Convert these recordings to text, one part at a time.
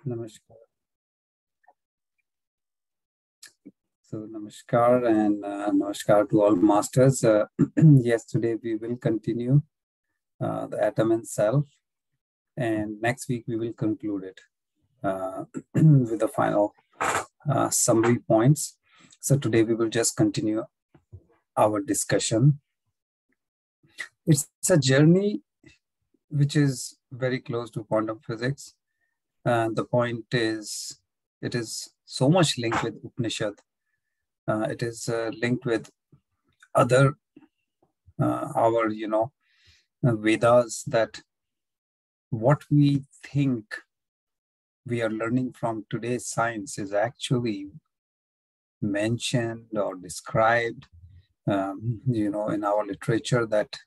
Namaskar. So, Namaskar and Namaskar to all masters. Yes, today we will continue the atom and self, and next week we will conclude it with the final summary points. So, today we will just continue our discussion. It's a journey which is very close to quantum physics. The point is, it is so much linked with Upanishad. It is linked with other our Vedas, that what we think we are learning from today's science is actually mentioned or described in our literature that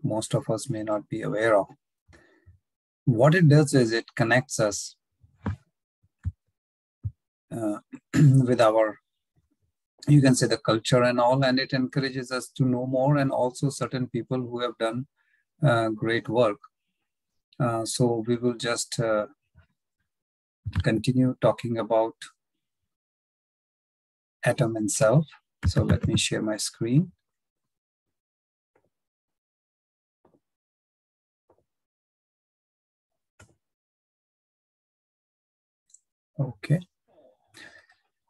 most of us may not be aware of. What it does is it connects us with our, you can say, the culture and all, and it encourages us to know more, and also certain people who have done great work. So we will just continue talking about atom and self. So let me share my screen. Okay.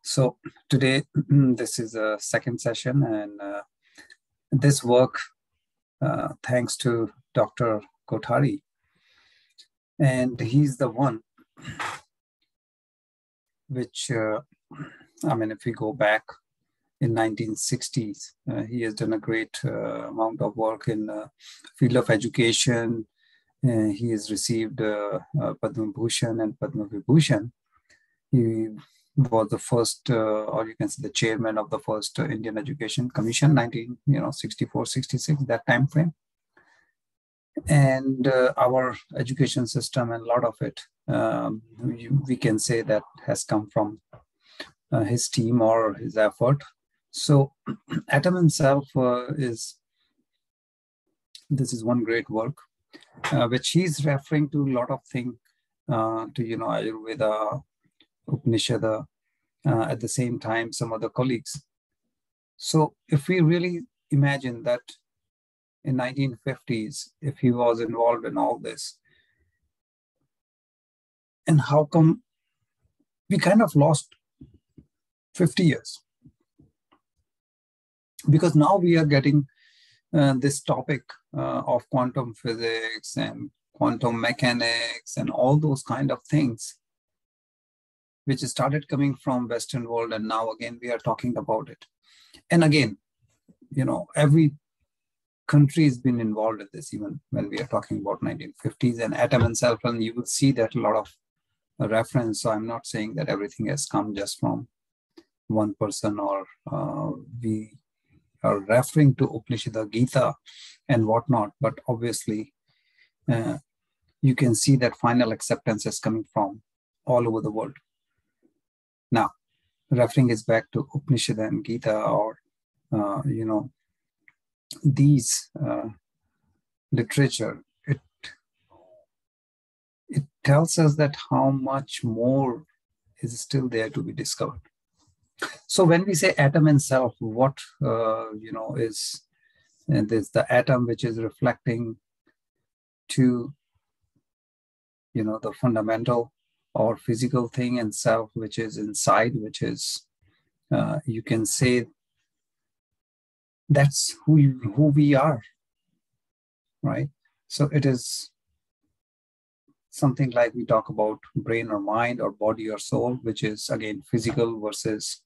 So today, this is a second session, and this work, thanks to Dr. Kothari, and he's the one which, if we go back in 1960s, he has done a great amount of work in the field of education. He has received Padma Bhushan and Padma Vibhushan. He was the first, or you can say the chairman of the first Indian Education Commission, 1964, 66, that time frame. And our education system, and a lot of it, we can say that has come from his team or his effort. So atom and self this is one great work, which he's referring to a lot of things, to Ayurveda, Upanishad, at the same time some other colleagues. So if we really imagine that in 1950s, if he was involved in all this, and how come we kind of lost 50 years? Because now we are getting this topic of quantum physics and quantum mechanics and all those kind of things, which started coming from Western world, and now again we are talking about it. And again, every country has been involved in this, even when we are talking about 1950s and atom and self, and you will see that a lot of reference. So I'm not saying that everything has come just from one person, or we are referring to Upanishad, Gita and whatnot, but obviously you can see that final acceptance is coming from all over the world. Now, referring is back to Upanishad and Gita, or these literature, it tells us that how much more is still there to be discovered. So when we say atom and self, what is, and there's the atom which is reflecting to the fundamental or physical thing, and self which is inside, which is you can say that's who we are, right? So it is something like we talk about brain or mind or body or soul, which is again physical, versus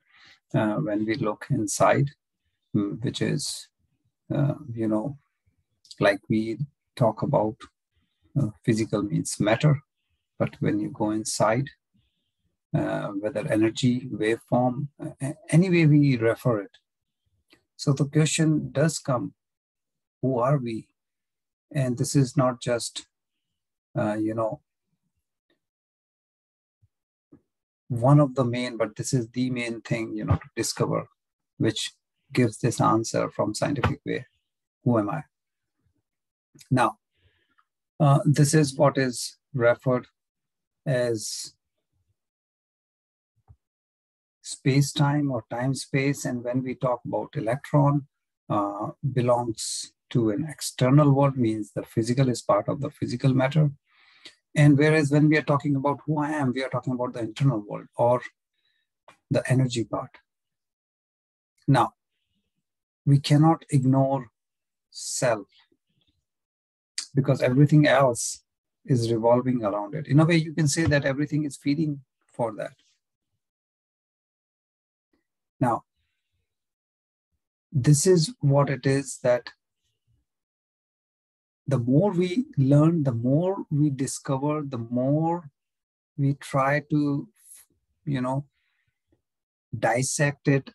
when we look inside, which is like we talk about physical means matter, but when you go inside, whether energy, waveform, any way we refer it. So the question does come, who are we? And this is not just, one of the main, but this is the main thing, to discover, which gives this answer from scientific way. Who am I? Now, this is what is referred as space-time or time-space, and when we talk about electron, belongs to an external world, means the physical is part of the physical matter. And whereas when we are talking about who I am, we are talking about the internal world or the energy part. Now, we cannot ignore self because everything else is revolving around it. In a way, you can say that everything is feeding for that. Now, this is what it is that the more we learn, the more we discover, the more we try to, dissect it,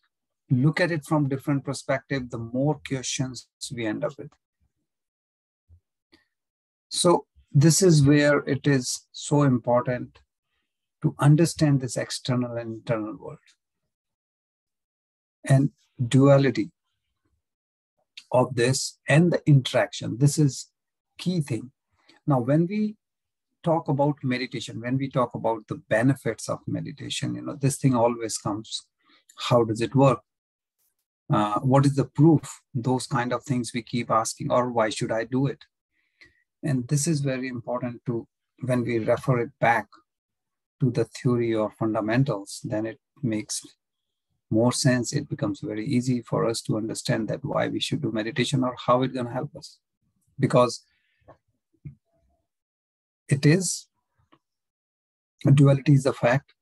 look at it from different perspectives, the more questions we end up with. So this is where it is so important to understand this external and internal world and duality of this and the interaction. This is key thing. Now, when we talk about meditation, when we talk about the benefits of meditation, this thing always comes. How does it work? What is the proof? Those kind of things we keep asking, or why should I do it? And this is very important to, when we refer it back to the theory or fundamentals, then it makes more sense. It becomes very easy for us to understand that why we should do meditation or how it's going to help us. Because it is, duality is a fact.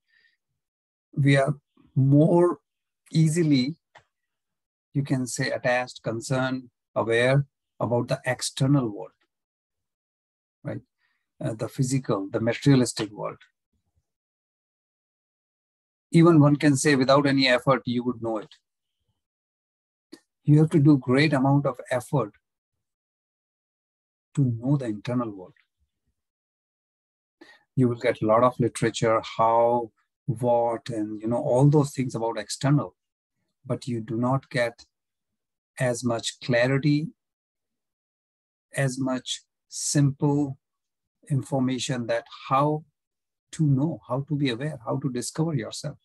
We are more easily, you can say, attached, concerned, aware about the external world, right? The physical, the materialistic world. Even one can say without any effort, you would know it. You have to do great amount of effort to know the internal world. You will get a lot of literature, how, what, and all those things about external, but you do not get as much clarity, as much simple information that how to know, how to be aware, how to discover yourself.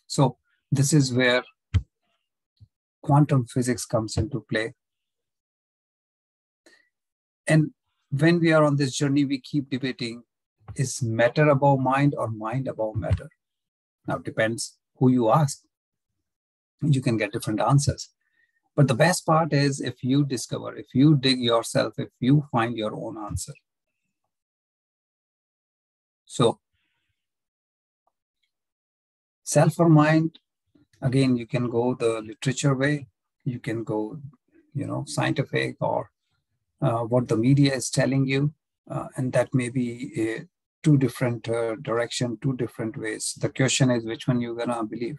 So this is where quantum physics comes into play. And when we are on this journey, we keep debating, is matter above mind or mind above matter? Now, it depends who you ask. You can get different answers. But the best part is if you discover, if you dig yourself, if you find your own answer. So, self or mind, again, you can go the literature way, you can go, scientific, or what the media is telling you, and that may be two different direction, two different ways. The question is which one you're gonna believe.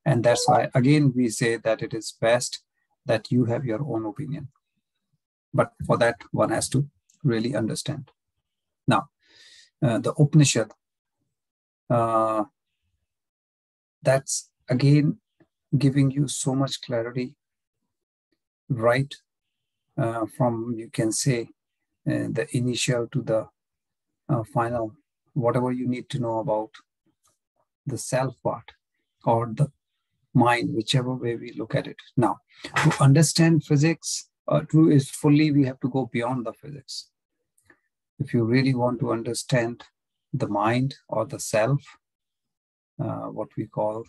And that's why, again, we say that it is best that you have your own opinion. But for that, one has to really understand. Now, the Upanishad, that's again giving you so much clarity, right from, you can say, the initial to the final, whatever you need to know about the self part or the mind, whichever way we look at it. Now, to understand physics, true is fully, we have to go beyond the physics. If you really want to understand the mind or the self, what we call,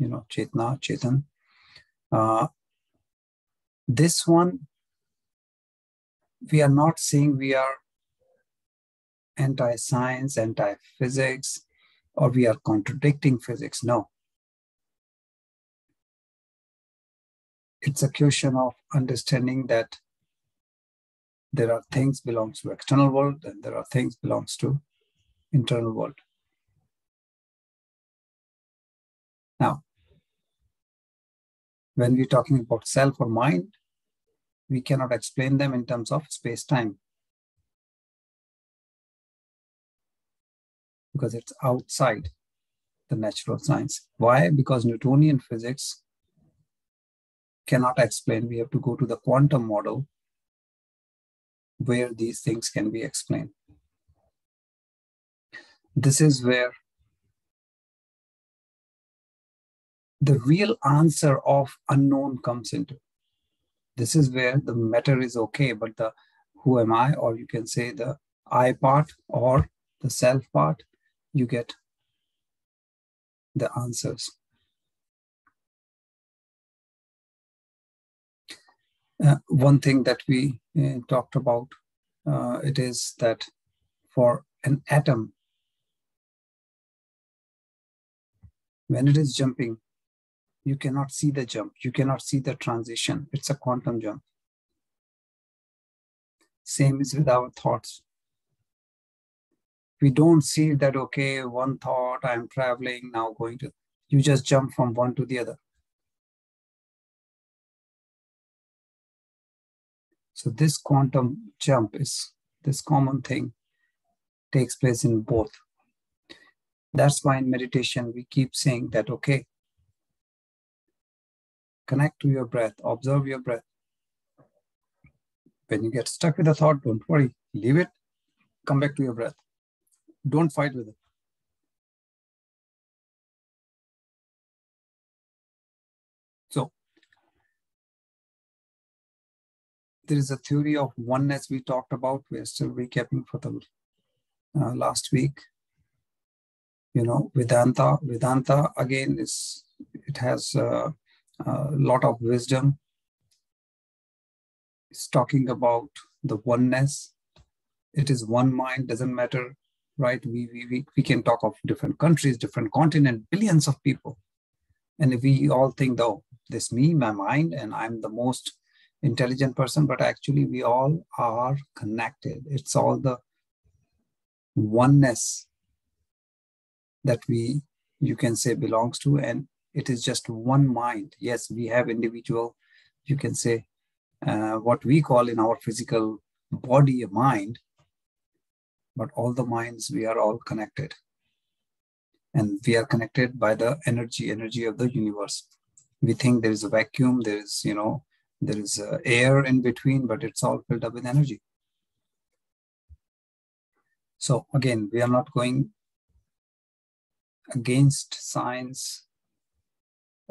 Chetna, Chetan, this one, we are not saying we are anti-science, anti-physics, or we are contradicting physics. No. It's a question of understanding that there are things belongs to external world and there are things belongs to internal world. Now, when we're talking about self or mind, we cannot explain them in terms of space-time because it's outside the natural science. Why? Because Newtonian physics cannot explain. We have to go to the quantum model where these things can be explained. This is where the real answer of unknown comes into. This is where the matter is okay, but the who am I, or you can say the I part or the self part, you get the answers. One thing that we talked about, it is that for an atom, when it is jumping, you cannot see the jump. You cannot see the transition. It's a quantum jump. Same is with our thoughts. We don't see that, okay, one thought, I'm traveling, now going to, you just jump from one to the other. So this quantum jump is, this common thing takes place in both. That's why in meditation, we keep saying that, okay, connect to your breath, observe your breath. When you get stuck with a thought, don't worry, leave it, come back to your breath. Don't fight with it. So there is a theory of oneness we talked about. We're still recapping for the last week. You know, Vedanta. Vedanta again it has a lot of wisdom. It's talking about the oneness. It is one mind, doesn't matter, right? We can talk of different countries, different continents, billions of people. And if we all think, though, this me, my mind, and I'm the most intelligent person, but actually we all are connected. It's all the oneness that you can say belongs to, and it is just one mind. Yes, we have individual, you can say, what we call in our physical body a mind, but all the minds, we are all connected. And we are connected by the energy of the universe. We think there is a vacuum, there is, there is air in between, but it's all filled up with energy. So again, we are not going against science,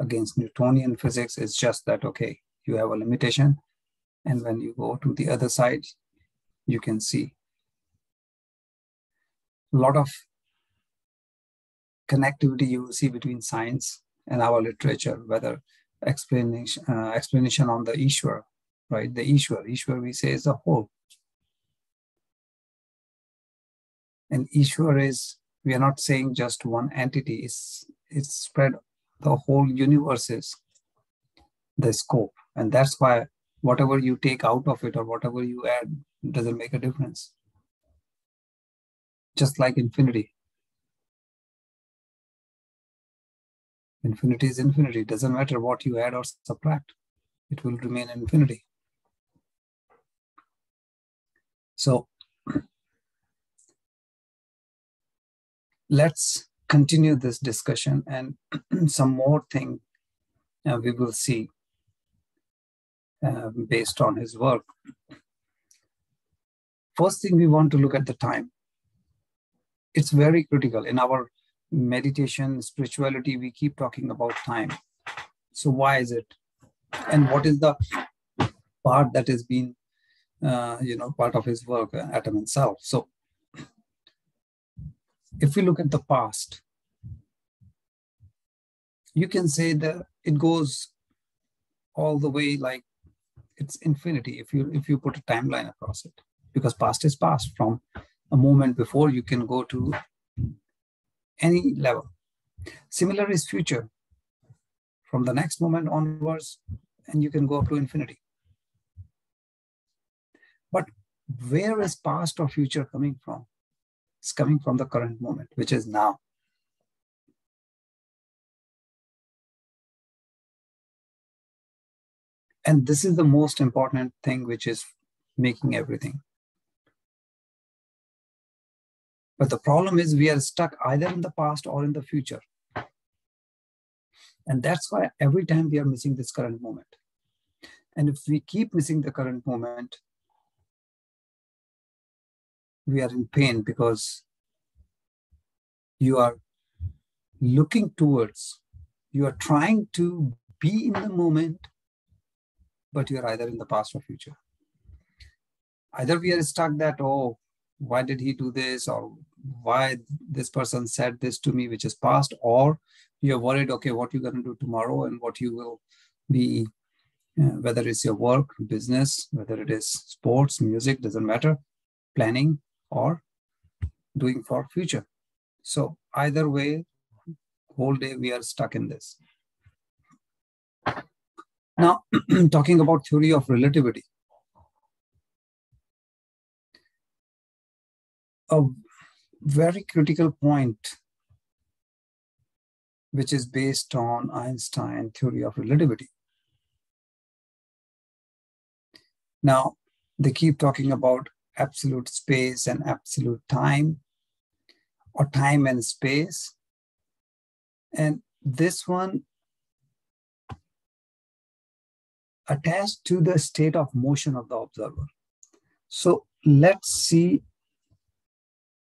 against Newtonian physics. It's just that, okay, you have a limitation. And when you go to the other side, you can see a lot of connectivity you will see between science and our literature, whether explanation on the Ishwar, right? The Ishwar we say is the whole. And Ishwar is, we are not saying just one entity, it's spread, the whole universe is the scope. And that's why whatever you take out of it or whatever you add doesn't make a difference. Just like infinity. Infinity is infinity. It doesn't matter what you add or subtract. It will remain infinity. So let's continue this discussion, and some more thing we will see based on his work. First thing, we want to look at the time. It's very critical. In our meditation, spirituality, we keep talking about time. So why is it? And what is the part that has been, part of his work, Atom and Self? So if we look at the past, you can say that it goes all the way, like it's infinity if you put a timeline across it, because past is past. From a moment before, you can go to any level. Similar is future. From the next moment onwards, and you can go up to infinity. But where is past or future coming from? It's coming from the current moment, which is now. And this is the most important thing, which is making everything. But the problem is we are stuck either in the past or in the future. And that's why every time we are missing this current moment. And if we keep missing the current moment, we are in pain because you are looking towards, you are trying to be in the moment, but you're either in the past or future. Either we are stuck that, oh, why did he do this? Or why this person said this to me, which is past, or you're worried, okay, what you're going to do tomorrow and what you will be, whether it's your work, business, whether it is sports, music, doesn't matter, planning or doing for future. So either way, whole day we are stuck in this. Now, talking about theory of relativity, a very critical point, which is based on Einstein theory of relativity. Now, they keep talking about absolute space and absolute time, or time and space. And this one attached to the state of motion of the observer. So let's see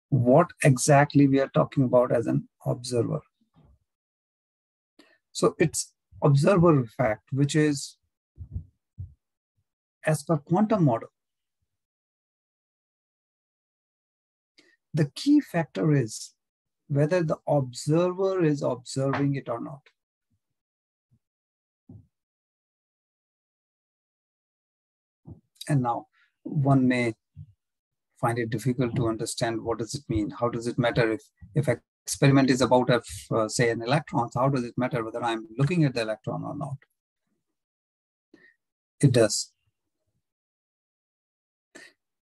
what exactly we are talking about as an observer. So it's observer effect, which is, as per quantum model, the key factor is whether the observer is observing it or not. And now one may find it difficult to understand what does it mean? How does it matter if experiment is about, say, an electron, how does it matter whether I'm looking at the electron or not? It does.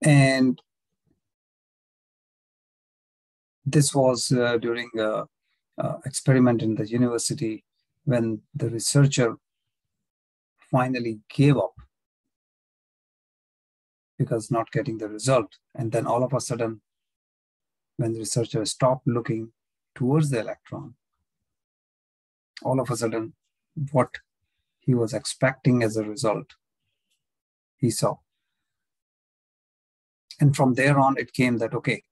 And this was during an experiment in the university when the researcher finally gave up because not getting the result. And then all of a sudden, when the researcher stopped looking towards the electron, all of a sudden, what he was expecting as a result, he saw. And from there on, it came that, okay,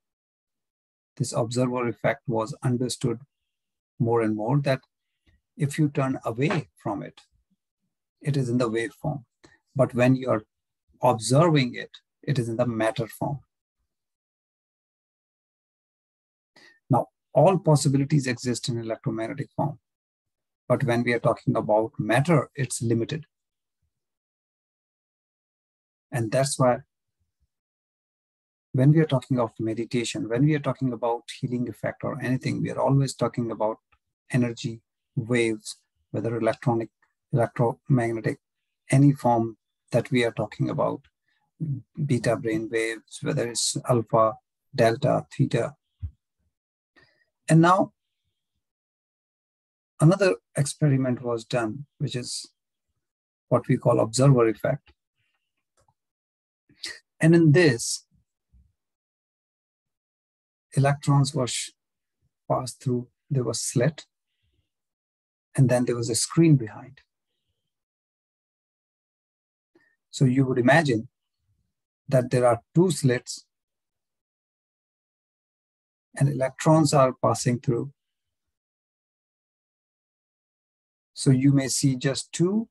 this observer effect was understood more and more, that if you turn away from it, it is in the waveform. But when you are observing it, it is in the matter form. Now, all possibilities exist in electromagnetic form. But when we are talking about matter, it's limited. And that's why when we are talking of meditation, when we are talking about healing effect or anything, we are always talking about energy, waves, whether electronic, electromagnetic, any form that we are talking about, beta brain waves, whether it's alpha, delta, theta. And now another experiment was done, which is what we call observer effect. And in this, electrons were passed through, there was slit, and then there was a screen behind. So you would imagine that there are two slits and electrons are passing through. So you may see just two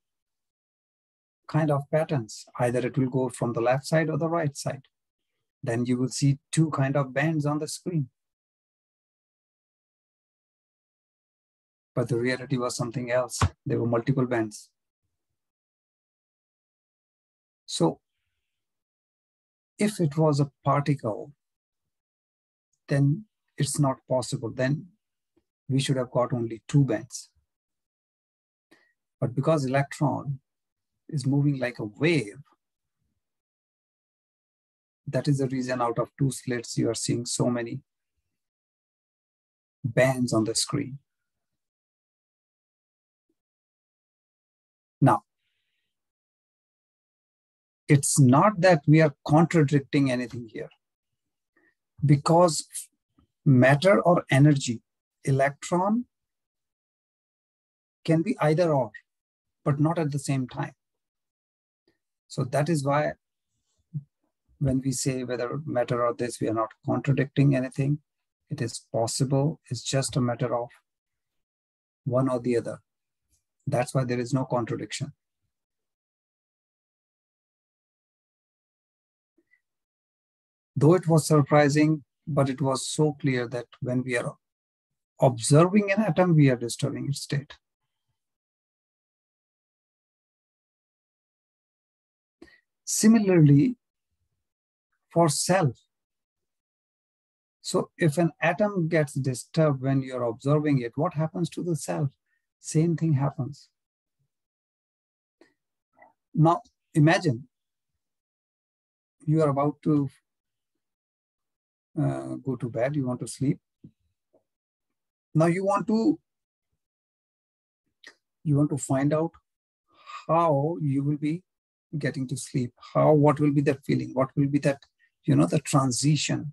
kind of patterns. Either it will go from the left side or the right side. Then you will see two kind of bands on the screen. But the reality was something else. There were multiple bands. So if it was a particle, then it's not possible. Then we should have got only two bands. But because electron is moving like a wave, that is the reason out of two slits, you are seeing so many bands on the screen. Now, it's not that we are contradicting anything here, because matter or energy, electron can be either or, but not at the same time. So that is why when we say whether matter or this, we are not contradicting anything. It is possible. It's just a matter of one or the other. That's why there is no contradiction. Though it was surprising, but it was so clear that when we are observing an atom, we are disturbing its state. Similarly, for self. So if an atom gets disturbed when you're observing it, what happens to the self? Same thing happens. Now, imagine you are about to go to bed, you want to sleep. Now you want to find out how you will be getting to sleep. What will be that feeling? What will be that, the transition?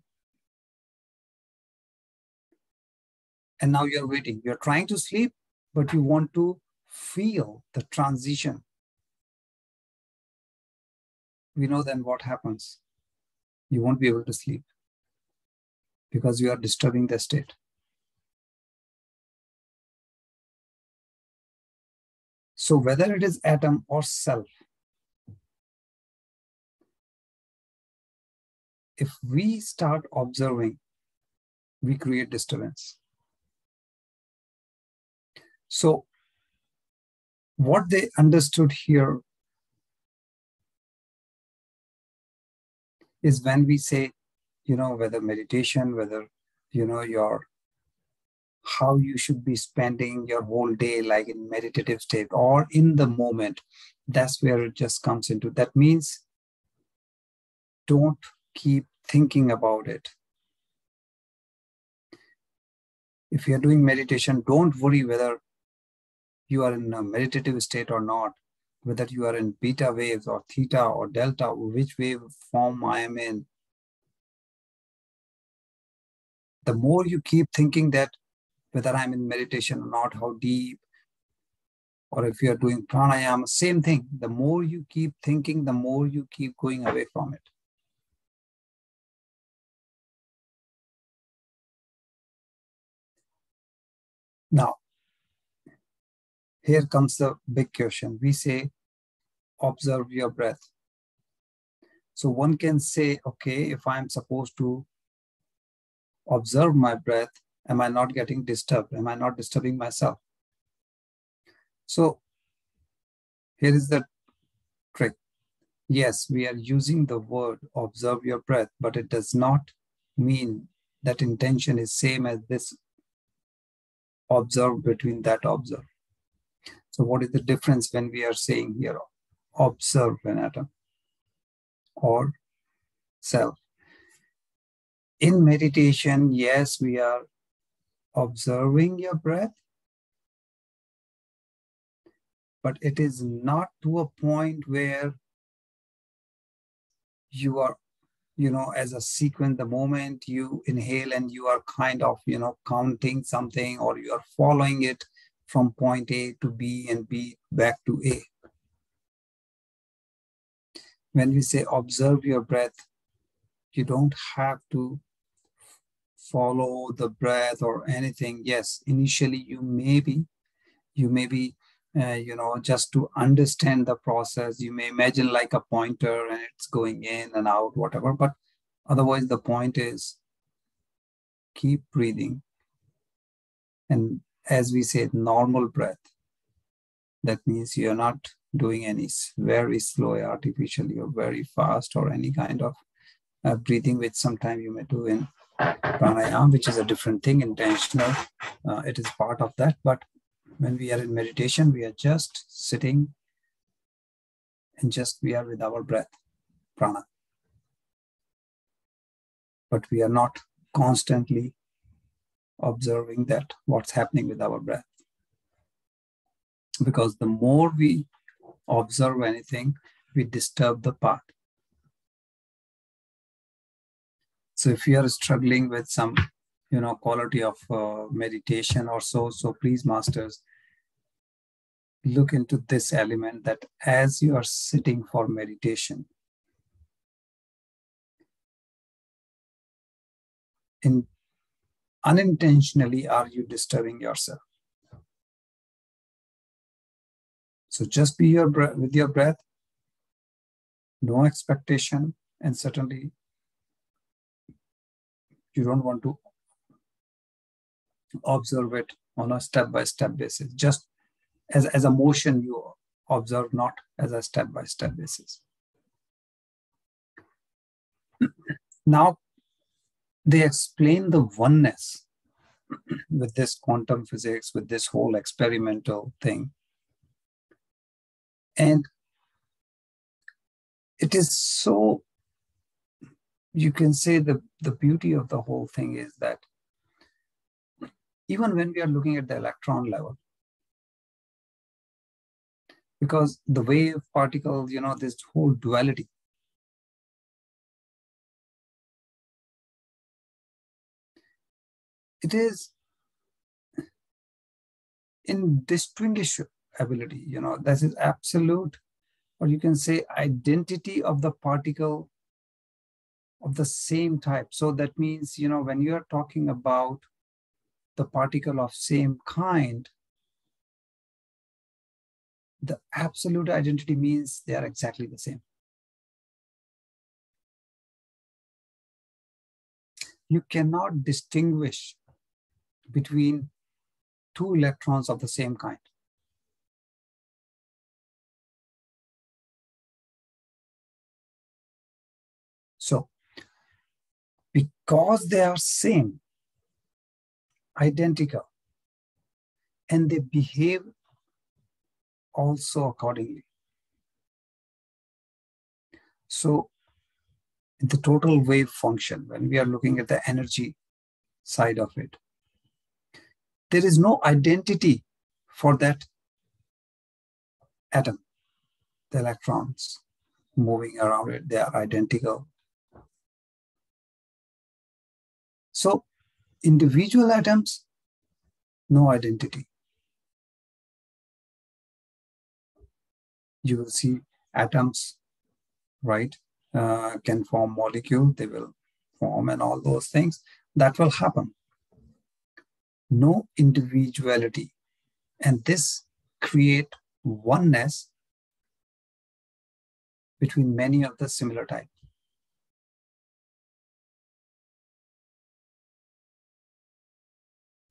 And now you're waiting. You're trying to sleep, but you want to feel the transition. We know then what happens. You won't be able to sleep because you are disturbing the state. So whether it is atom or self, if we start observing, we create disturbance. So what they understood here is when we say, whether meditation, whether, how you should be spending your whole day, like in meditative state or in the moment, that's where it just comes into. That means don't keep thinking about it. If you're doing meditation, don't worry whether you are in a meditative state or not, whether you are in beta waves or theta or delta, or which wave form I am in. The more you keep thinking that whether I'm in meditation or not, how deep, or if you're doing pranayama, same thing. The more you keep thinking, the more you keep going away from it. Now, here comes the big question. We say, observe your breath. So one can say, okay, if I'm supposed to observe my breath, am I not getting disturbed? Am I not disturbing myself? So here is the trick. Yes, we are using the word observe your breath, but it does not mean that intention is same as this observe between that observe. So what is the difference when we are saying here, observe an atom or self? In meditation, yes, we are observing your breath, but it is not to a point where you are, as a sequence, the moment you inhale and you are kind of, counting something, or you are following it from point A to B and B back to A. When we say observe your breath, you don't have to follow the breath or anything. Yes, initially you may be, just to understand the process, you may imagine like a pointer and it's going in and out, whatever. But otherwise, the point is keep breathing. And as we said, normal breath. That means you're not doing any very slow, artificially, or very fast, or any kind of breathing, which sometimes you may do in pranayama, which is a different thing, intentional. It is part of that. But when we are in meditation, we are just sitting and just we are with our breath, prana. But we are not constantly observing that what's happening with our breath. Because the more we observe anything, we disturb the part. So if you are struggling with some, quality of meditation or so please, masters, look into this element, that as you are sitting for meditation, in unintentionally are you disturbing yourself? So just be with your breath, no expectation, and certainly you don't want to observe it on a step-by-step basis. Just as a motion you observe, not as a step-by-step basis. Now, they explain the oneness with this quantum physics, with this whole experimental thing. And it is so, you can say the beauty of the whole thing is that even when we are looking at the electron level, because the wave particle, this whole duality, it is indistinguishability, that is absolute, or you can say identity of the particle of the same type. So that means, when you are talking about the particle of same kind, the absolute identity means they are exactly the same. You cannot distinguish between two electrons of the same kind. So, because they are same, identical, and they behave also accordingly. So, the total wave function, when we are looking at the energy side of it, there is no identity for that atom. The electrons moving around it, they are identical. So, individual atoms, no identity. You will see atoms, right, can form molecule, they will form and all those things. That will happen. No individuality. And this create oneness between many of the similar type.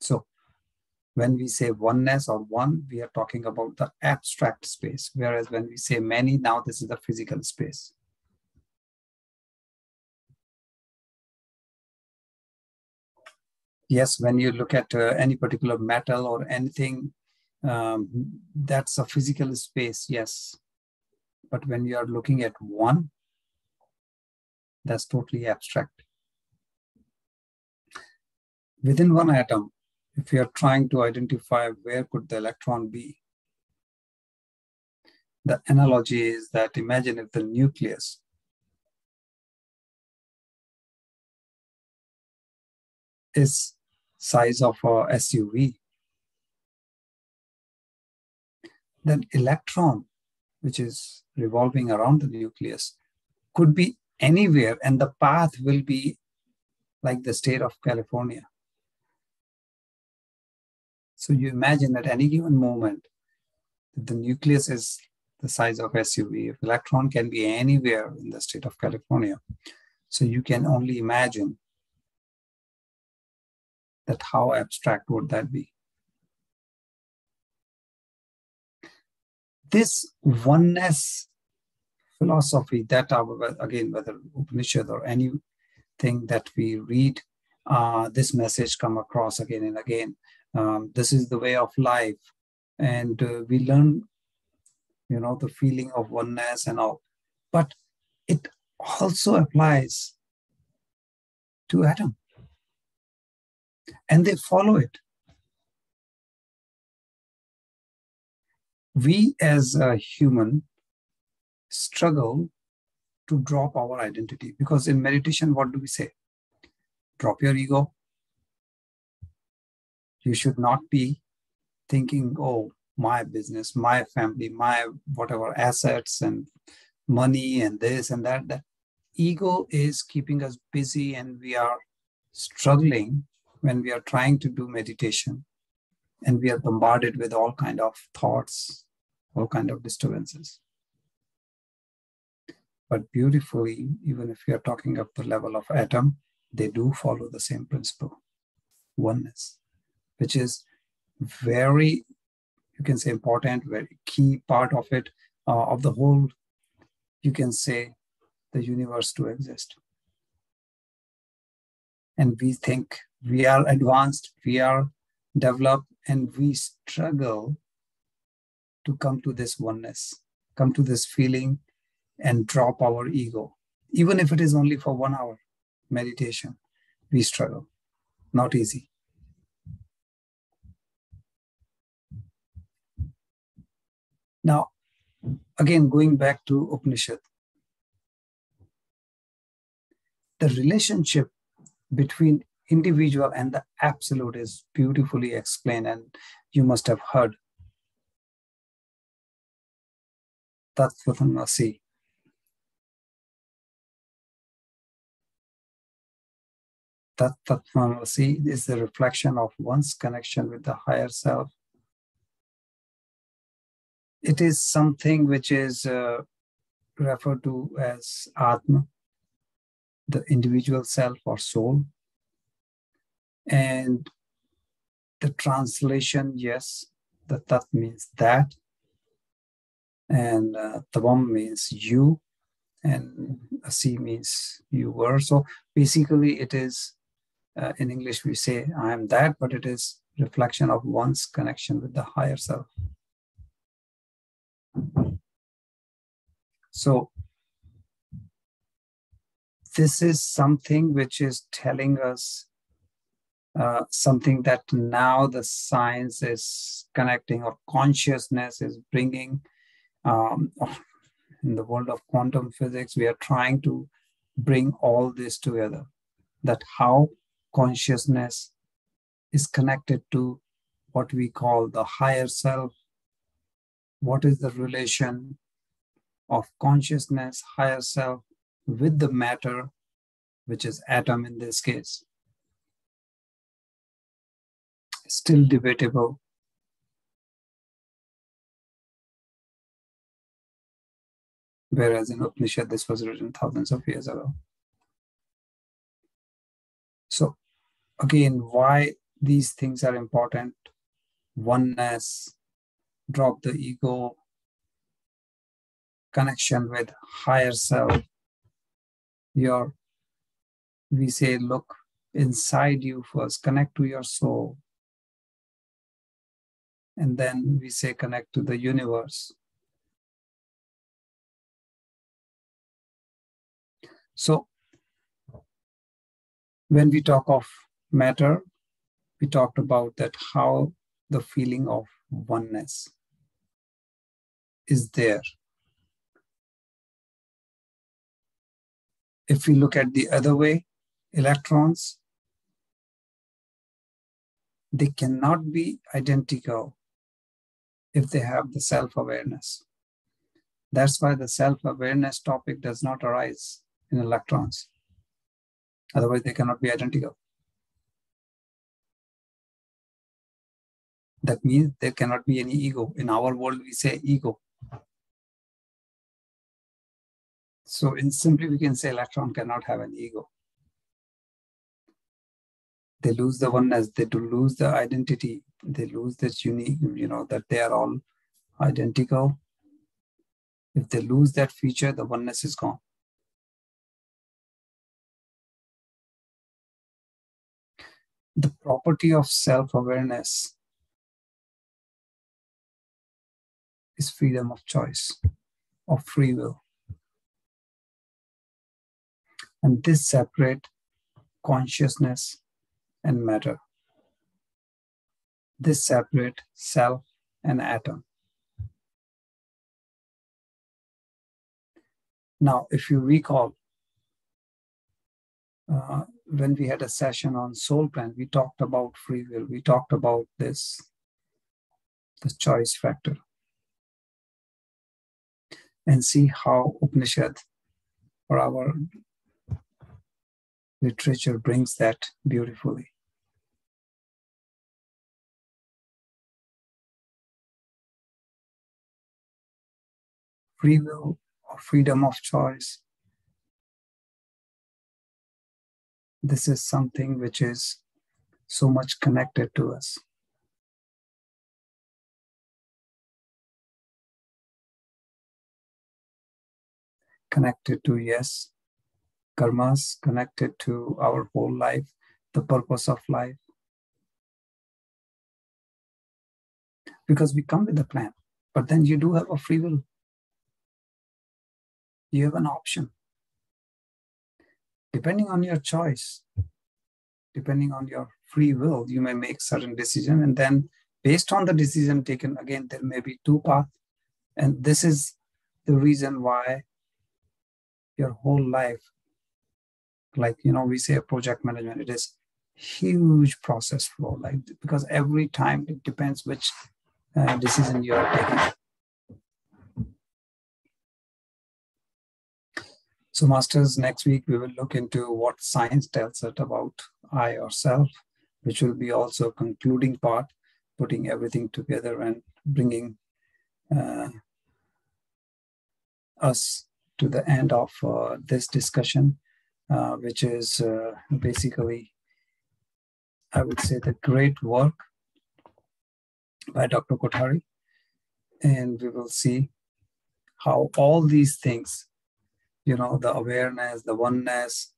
So when we say oneness or one, we are talking about the abstract space. Whereas when we say many, now this is the physical space. Yes, when you look at any particular metal or anything, that's a physical space, yes. But when you are looking at one, that's totally abstract. Within one atom, if you are trying to identify where could the electron be, the analogy is that imagine if the nucleus is size of a SUV, then electron, which is revolving around the nucleus, could be anywhere, and the path will be like the state of California. So you imagine at any given moment, the nucleus is the size of SUV. If electron can be anywhere in the state of California, so you can only imagine that how abstract would that be. This oneness philosophy that, again, whether Upanishad or anything that we read, this message come across again and again. This is the way of life. And we learn, the feeling of oneness and all. But it also applies to atom. And they follow it. We as a human struggle to drop our identity, because in meditation, what do we say? Drop your ego. You should not be thinking, oh, my business, my family, my whatever assets and money and this and that. That ego is keeping us busy, and we are struggling when we are trying to do meditation and we are bombarded with all kind of thoughts, all kind of disturbances. But beautifully, even if we are talking of the level of atom, they do follow the same principle, oneness, which is very, you can say, important, very key part of it, of the whole, you can say, the universe to exist. And we think we are advanced, we are developed, and we struggle to come to this oneness, come to this feeling and drop our ego. Even if it is only for 1 hour meditation, we struggle. Not easy. Now, again, going back to Upanishad, the relationship between individual and the absolute is beautifully explained, and you must have heard Tattvatamasi. Tattvatamasi is the reflection of one's connection with the higher self. It is something which is referred to as Atma, the individual self or soul. And the translation, yes, the Tat means that, and Tavam means you, and Asi means you were. So basically it is, in English we say I am that, but it is reflection of one's connection with the higher self. So this is something which is telling us something that now the science is connecting, or consciousness is bringing. In the world of quantum physics, we are trying to bring all this together, that how consciousness is connected to what we call the higher self. What is the relation of consciousness, higher self, with the matter, which is atom in this case? Still debatable. Whereas in Upanishad, this was written thousands of years ago. So again, why these things are important? Oneness, drop the ego, connection with higher self. We say, look inside you first, connect to your soul. And then we say, connect to the universe. So when we talk of matter, we talked about that how the feeling of oneness is there. If we look at the other way, electrons, they cannot be identical if they have the self-awareness. That's why the self-awareness topic does not arise in electrons. Otherwise, they cannot be identical. That means there cannot be any ego. In our world, we say ego. So simply we can say electron cannot have an ego. They lose the oneness, they do lose the identity, they lose this unique, that they are all identical. If they lose that feature, the oneness is gone. The property of self-awareness is freedom of choice, of free will. And this separates consciousness and matter. This separates self and atom. Now, if you recall, when we had a session on soul plan, we talked about free will. We talked about the choice factor. And see how Upanishad, or our literature brings that beautifully. Free will or freedom of choice. This is something which is so much connected to us. Connected to, yes, karmas, connected to our whole life, the purpose of life. Because we come with a plan, but then you do have a free will. You have an option. Depending on your choice, depending on your free will, you may make certain decision, and then based on the decision taken, again, there may be two paths. And this is the reason why your whole life, like, we say a project management, it is huge process flow, like, because every time it depends which decision you are taking. So masters, next week we will look into what science tells us about I or self, which will be also a concluding part, putting everything together and bringing us to the end of this discussion, which is basically, I would say, the great work by Dr. Kothari. And we will see how all these things, the awareness, the oneness,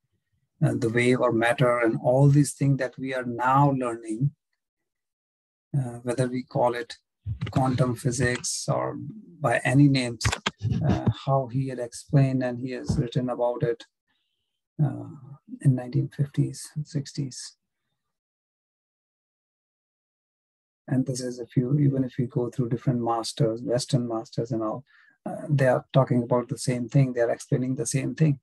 the wave or matter, and all these things that we are now learning, whether we call it quantum physics or by any names, how he had explained and he has written about it in 1950s and 60s. And this is even if you go through different masters, Western masters and all, they are talking about the same thing. They are explaining the same thing,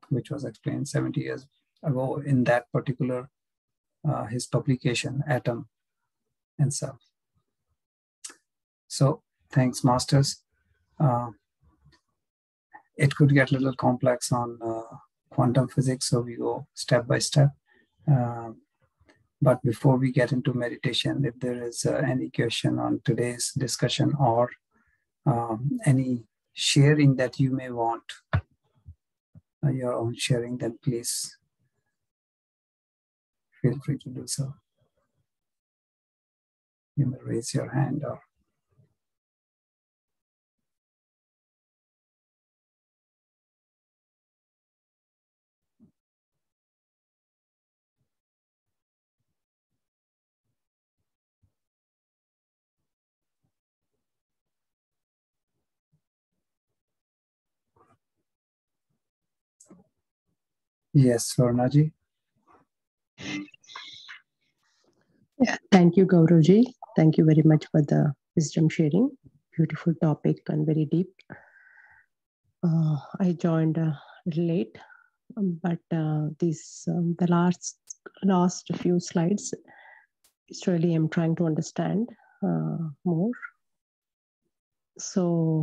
which was explained 70 years ago in that particular, his publication, Atom and Self. So thanks, masters. It could get a little complex on quantum physics, so we go step by step. But before we get into meditation, if there is any question on today's discussion or any sharing that you may want, your own sharing, then please feel free to do so. You may raise your hand or yes, Swarnaji. Yeah, thank you, Gaurav-ji. Thank you very much for the wisdom sharing. Beautiful topic and very deep. I joined a little late, but the last few slides, it's really I'm trying to understand more. So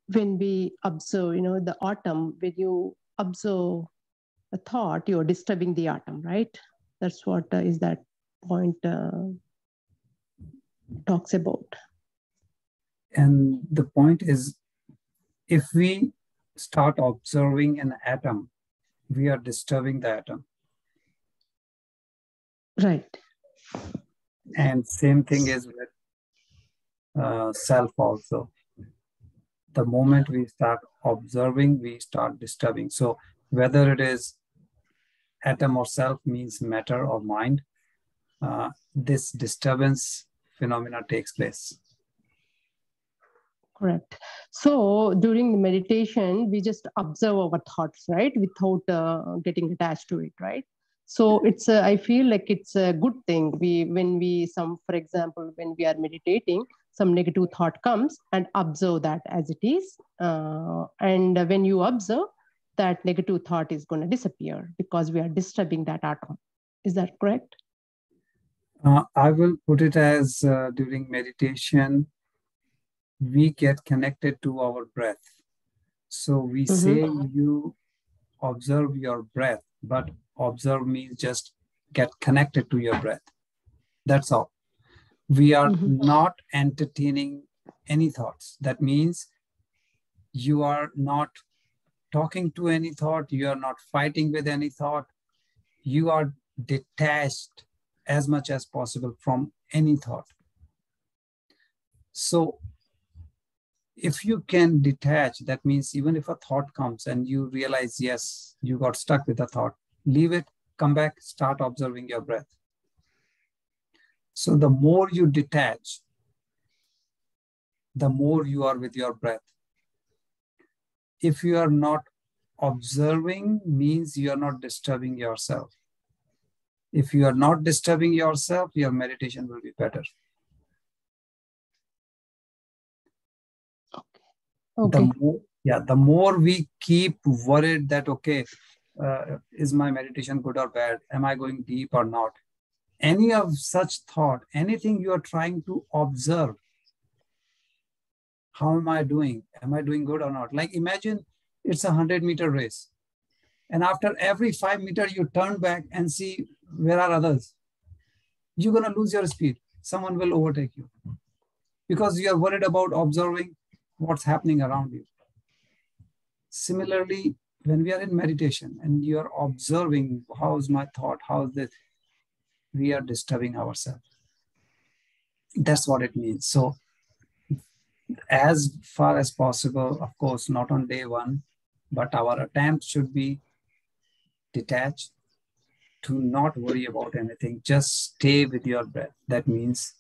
when we observe, the atom, when you observe a thought, you're disturbing the atom, right? That's what is that point talks about. And the point is, if we start observing an atom, we are disturbing the atom. Right. And same thing is with self also. The moment we start observing, we start disturbing. So whether it is atom or self means matter or mind, this disturbance phenomena takes place. Correct. So during the meditation, we just observe our thoughts, right? Without getting attached to it, right? So it's I feel like it's a good thing. For example, when we are meditating, some negative thought comes and observe that as it is. And when you observe, that negative thought is going to disappear because we are disturbing that atom. Is that correct? I will put it as during meditation, we get connected to our breath. So we say you observe your breath, but observe means just get connected to your breath. That's all. We are not entertaining any thoughts. That means you are not talking to any thought. You are not fighting with any thought. You are detached as much as possible from any thought. So if you can detach, that means even if a thought comes and you realize, yes, you got stuck with a thought, leave it, come back, start observing your breath. So the more you detach, the more you are with your breath. If you are not observing, means you are not disturbing yourself. If you are not disturbing yourself, your meditation will be better. Okay. The more we keep worried that, okay, is my meditation good or bad? Am I going deep or not? Any of such thought, anything you are trying to observe, how am I doing? Am I doing good or not? Like imagine it's a 100-meter race. And after every 5 meters, you turn back and see where are others. You're going to lose your speed. Someone will overtake you because you are worried about observing what's happening around you. Similarly, when we are in meditation and you are observing, how's my thought, how's this, we are disturbing ourselves. That's what it means. So as far as possible, of course, not on day one, but our attempt should be detached, to not worry about anything. Just stay with your breath. That means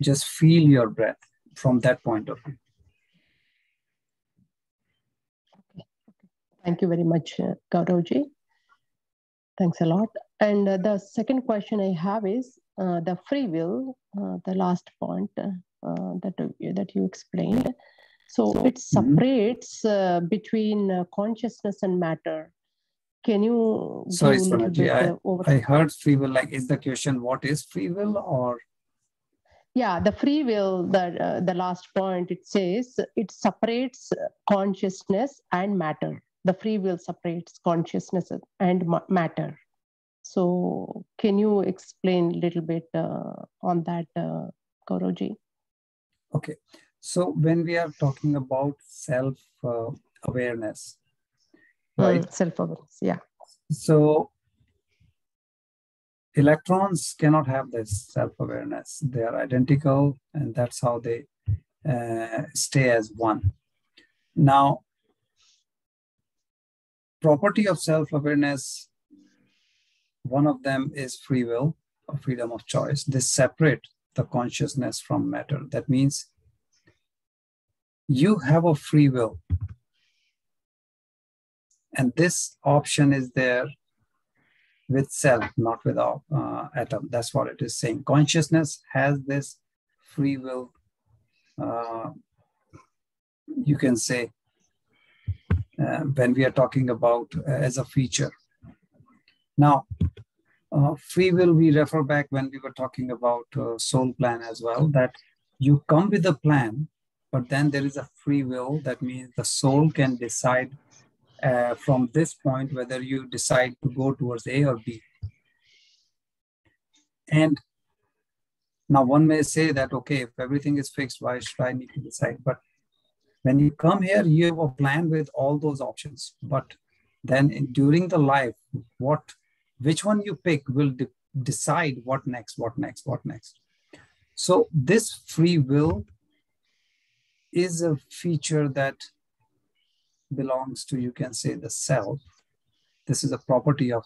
just feel your breath from that point of view. Thank you very much, Gauravji. Thanks a lot. And the second question I have is the free will, the last point that you explained. So it separates between consciousness and matter. Can you Sorry, give a little bit I heard free will. Like, is the question what is free will or? Yeah, the free will, the last point, it says it separates consciousness and matter. The free will separates consciousness and matter. So can you explain a little bit on that, Gauravji? Okay. So when we are talking about self-awareness, right? Self-awareness, yeah. So electrons cannot have this self-awareness. They are identical, and that's how they stay as one. Now, property of self-awareness, one of them is free will, or freedom of choice. They separate the consciousness from matter. That means you have a free will. And this option is there with self, not with atom. That's what it is saying. Consciousness has this free will, you can say, when we are talking about as a feature. Now, free will, we refer back when we were talking about soul plan as well, that you come with a plan, but then there is a free will. That means the soul can decide from this point whether you decide to go towards A or B. And now one may say that, okay, if everything is fixed, why should I need to decide? But when you come here, you have a plan with all those options. But then during the life, which one you pick will decide what next. So this free will is a feature that belongs to, you can say, the self. This is a property of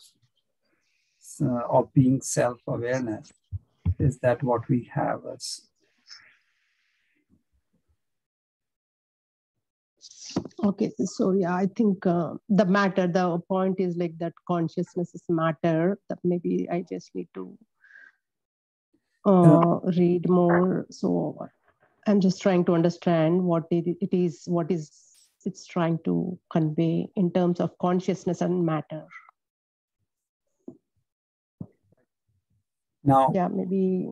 being self-awareness. Is that what we have as? Okay, so yeah, I think the point is like that consciousness is matter. That maybe I just need to read more. So I'm just trying to understand what it is, it's trying to convey in terms of consciousness and matter. Now, yeah, maybe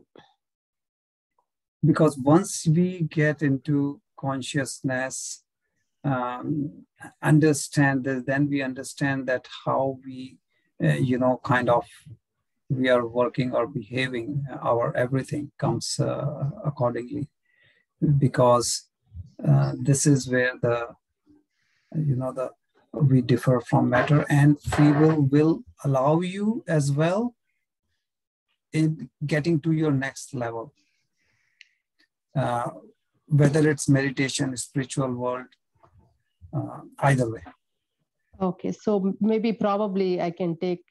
because once we get into consciousness, understand this, then we understand that how we, kind of we are working or behaving, our everything comes accordingly, because this is where the we differ from matter, and free will allow you as well in getting to your next level, uh, whether it's meditation, spiritual world, either way. Okay, so maybe probably I can take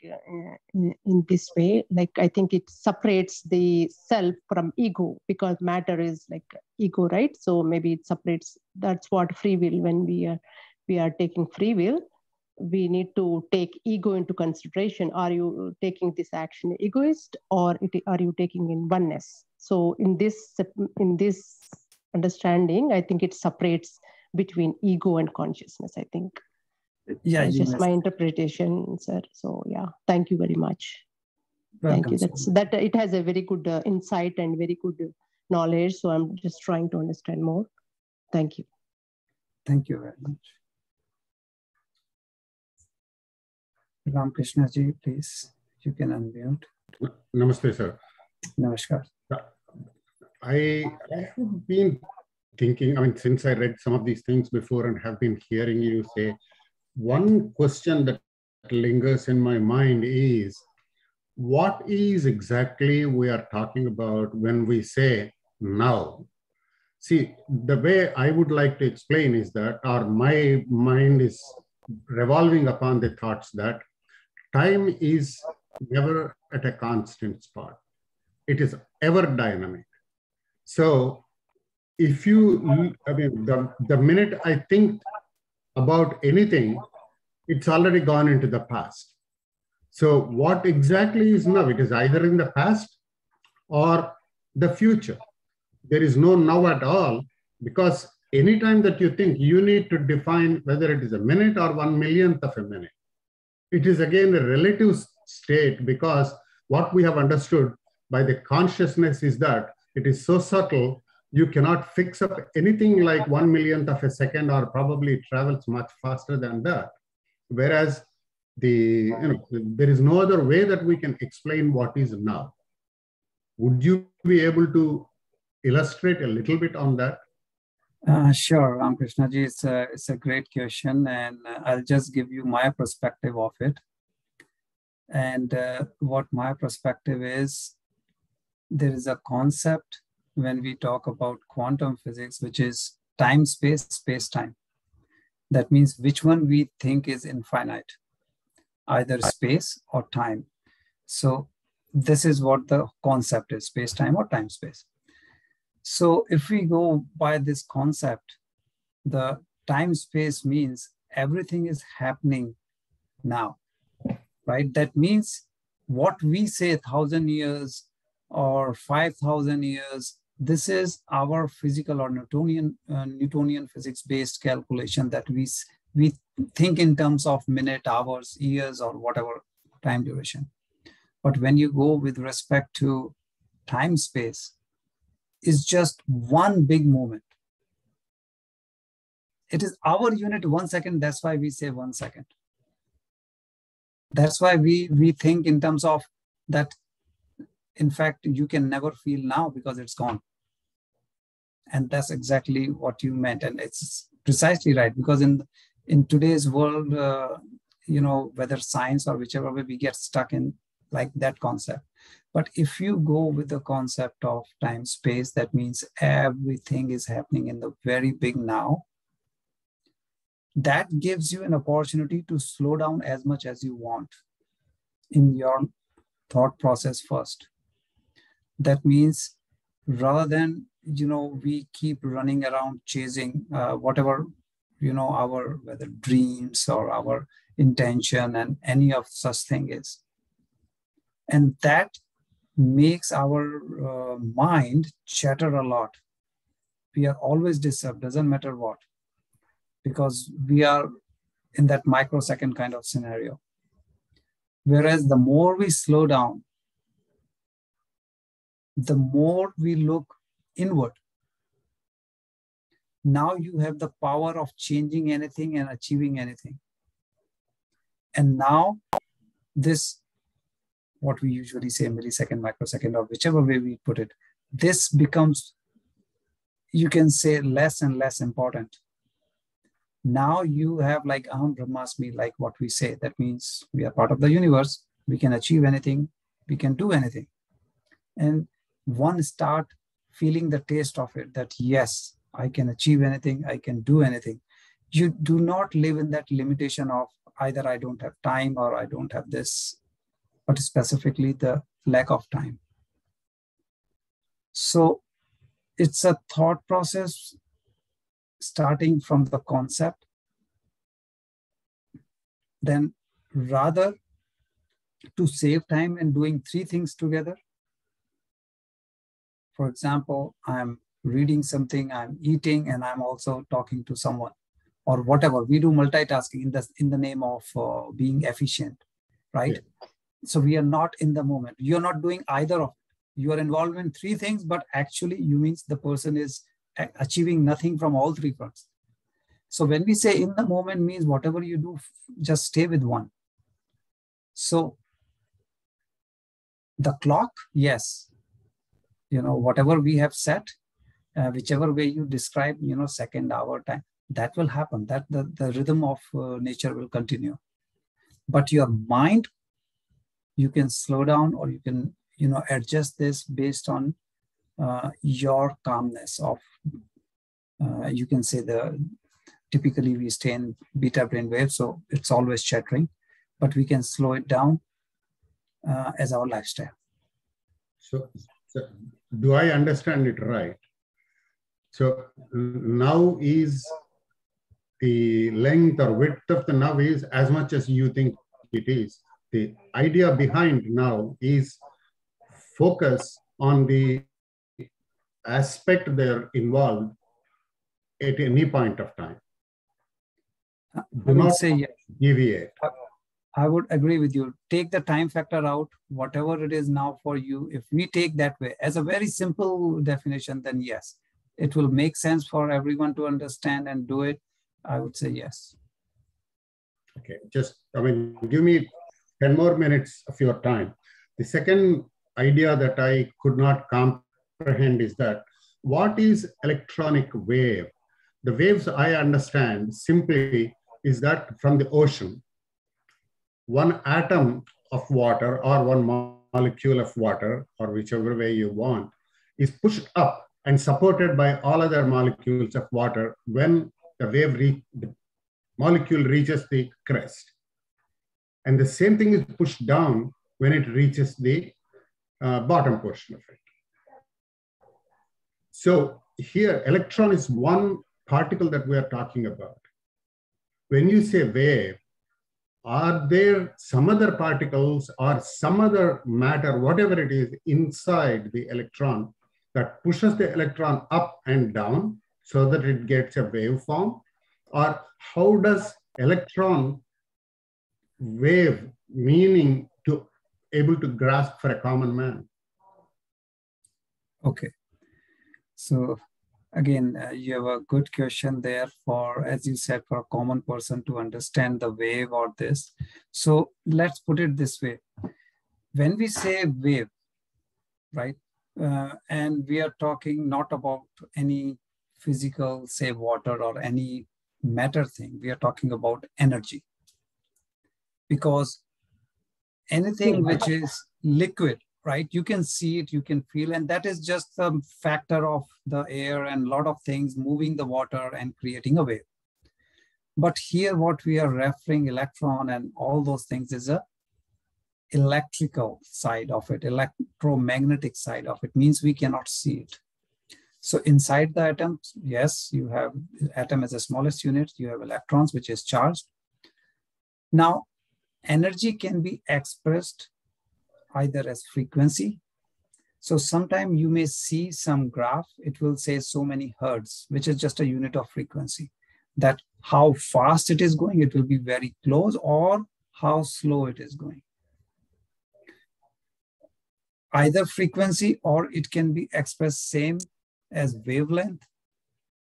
in this way, like I think it separates the self from ego, because matter is like ego, right? So maybe it separates. That's what free will. When we are taking free will, we need to take ego into consideration. Are you taking this action egoist, or are you taking in oneness? So in this understanding, I think it separates between ego and consciousness, I think. Yeah, it's just my interpretation, sir. So yeah, thank you very much. Welcome. Thank you. That it has a very good insight and very good knowledge. So I'm just trying to understand more. Thank you. Thank you very much. Ram Krishna ji, please, you can unmute. Namaste, sir. Namaskar. I have been thinking, since I read some of these things before and have been hearing you say, one question that lingers in my mind is, what is exactly we are talking about when we say now? See, the way I would like to explain is that, or my mind is revolving upon the thoughts that time is never at a constant spot. It is ever dynamic. So if you, the minute I think about anything, it's already gone into the past. So what exactly is now? It is either in the past or the future. There is no now at all, because anytime that you think, you need to define whether it is a minute or 1/1,000,000th of a minute. It is again a relative state, because what we have understood by the consciousness is that it is so subtle, you cannot fix up anything like 1/1,000,000th of a second, or probably it travels much faster than that. Whereas there is no other way that we can explain what is now. Would you be able to illustrate a little bit on that? Sure, Ram Krishna ji, it's a great question, and I'll just give you my perspective of it. And what my perspective is, there is a concept when we talk about quantum physics, which is time, space, space-time. That means which one we think is infinite, either space or time. So this is what the concept is, space-time or time-space. So if we go by this concept, the time-space means everything is happening now, right? That means what we say 1,000 years or 5,000 years, this is our physical or Newtonian physics-based calculation that we think in terms of minute, hours, years, or whatever time duration. But when you go with respect to time-space, is just one big moment. It is our unit 1 second. That's why we say 1 second. That's why we think in terms of that. In fact, you can never feel now because it's gone. And that's exactly what you meant. And it's precisely right, because in today's world, whether science or whichever way, we get stuck in like that concept. But if you go with the concept of time space, that means everything is happening in the very big now. That gives you an opportunity to slow down as much as you want in your thought process first. That means rather than, we keep running around chasing whatever, our whether dreams or our intention and any of such thing is. And that makes our mind chatter a lot. We are always disturbed, doesn't matter what, because we are in that microsecond kind of scenario. Whereas the more we slow down, the more we look inward, Now you have the power of changing anything and achieving anything. And now this, what we usually say millisecond, microsecond, or whichever way we put it, this becomes, you can say, less and less important. Now you have like Aham Brahmasmi, like what we say. That means we are part of the universe. We can achieve anything. We can do anything. And one start feeling the taste of it, that yes, I can achieve anything. I can do anything. You do not live in that limitation of either I don't have time or I don't have this, but specifically the lack of time. So it's a thought process starting from the concept. Then rather to save time and doing three things together. For example, I'm reading something, I'm eating, and I'm also talking to someone or whatever. We do multitasking in the name of being efficient, right? Yeah. So we are not in the moment. You're not doing either of it. You are involved in three things, but actually you means the person is achieving nothing from all three fronts. So when we say in the moment means whatever you do, just stay with one. So the clock, yes, whatever we have set, whichever way you describe, second, hour, time, that will happen. That the rhythm of nature will continue. But your mind, you can slow down, or you can, adjust this based on your calmness of, you can say typically we stay in beta brainwave, so it's always chattering, but we can slow it down as our lifestyle. So do I understand it right? So now is the length or width of the now is as much as you think it is. The idea behind now is focus on the aspect they're involved at any point of time. I would say yes. Deviate. I would agree with you. Take the time factor out, whatever it is now for you. If we take that way as a very simple definition, then yes, it will make sense for everyone to understand and do it. I would say yes. Okay, give me 10 more minutes of your time. The second idea that I could not comprehend is that what is electronic wave? The waves I understand simply is that from the ocean, one atom of water or one molecule of water, or whichever way you want, is pushed up and supported by all other molecules of water when the molecule reaches the crest. And the same thing is pushed down when it reaches the bottom portion of it. So here, electron is one particle that we are talking about. When you say wave, are there some other particles or some other matter, whatever it is, inside the electron that pushes the electron up and down so that it gets a waveform? Or how does electron wave meaning to able to grasp for a common man? Okay. So again, you have a good question there for, as you said, for a common person to understand the wave or this. So let's put it this way. When we say wave, right, and we are talking not about any physical, say water or any matter thing, we are talking about energy. Because anything which is liquid, right, you can see it, you can feel, and that is just the factor of the air and a lot of things moving the water and creating a wave. But here what we are referring, electron and all those things, is a electrical side of it, electromagnetic side of it, means we cannot see it. So inside the atoms, yes, you have atom as the smallest unit, you have electrons, which is charged. Now, energy can be expressed either as frequency. So sometime you may see some graph, it will say so many hertz, which is just a unit of frequency. That how fast it is going, it will be very close, or how slow it is going. Either frequency, or it can be expressed same as wavelength.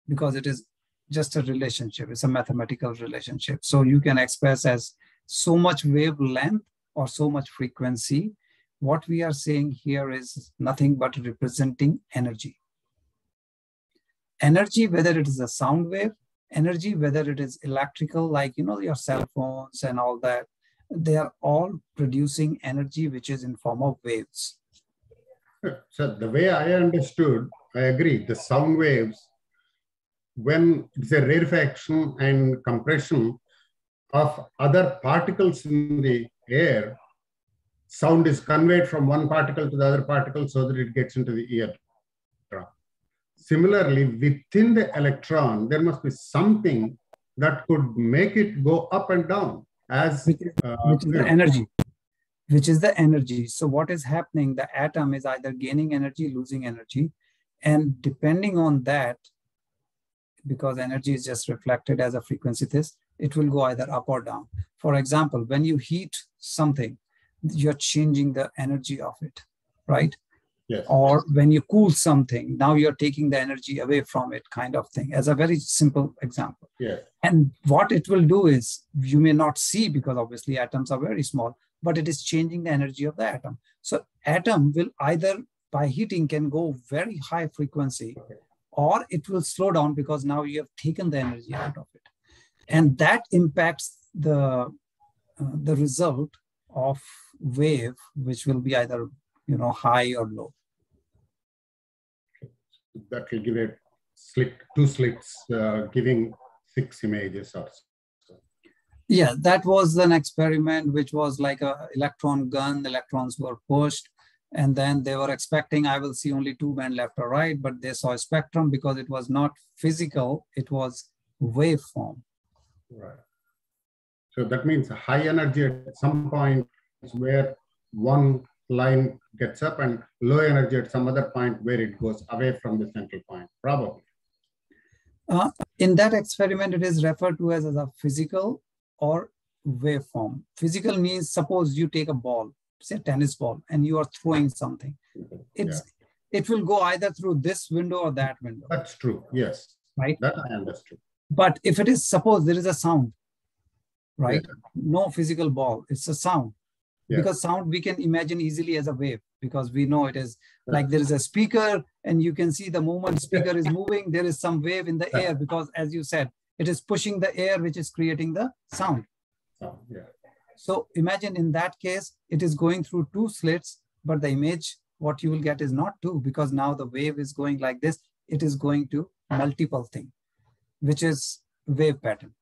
because it is just a relationship. It's a mathematical relationship. So you can express as so much wavelength or so much frequency. What we are saying here is nothing but representing energy. Energy, whether it is a sound wave, energy, whether it is electrical, like, your cell phones and all that, they are all producing energy, which is in form of waves. So the way I understood, I agree, the sound waves, when it's a rarefaction and compression of other particles in the air, sound is conveyed from one particle to the other particle so that it gets into the eardrum. Similarly, within the electron, there must be something that could make it go up and down as which is the energy. Which is the energy. So what is happening? The atom is either gaining energy, losing energy. And depending on that, because energy is just reflected as a frequency, it will go either up or down. For example, when you heat something, you're changing the energy of it, right? Yes. Or when you cool something, now you're taking the energy away from it, kind of thing, as a very simple example. Yes. And what it will do is, you may not see, because obviously atoms are very small, but it is changing the energy of the atom. So atom will either by heating can go very high frequency, or it will slow down because now you have taken the energy out of it. And that impacts the result of wave, which will be either high or low. That will give a slit, two slits, giving 6 images or so. Yeah, that was an experiment which was like an electron gun. Electrons were pushed, and then they were expecting I will see only 2 band left or right, but they saw a spectrum because it was not physical, it was waveform. Right. So that means high energy at some point where one line gets up, and low energy at some other point where it goes away from the central point, probably. In that experiment, it is referred to as a physical or waveform. Physical means, suppose you take a ball, say a tennis ball, and you are throwing something. It will go either through this window or that window. That's true, yes. Right? That I understood. But if it is, suppose there is a sound, right? Yeah. No physical ball, it's a sound. Yeah. Because sound we can imagine easily as a wave, because we know it is like there is a speaker and you can see the moment speaker is moving, there is some wave in the air, because as you said, it is pushing the air, which is creating the sound. So imagine in that case, it is going through 2 slits, but the image, what you will get is not 2, because now the wave is going like this. It is going to multiple thing, which is wave pattern.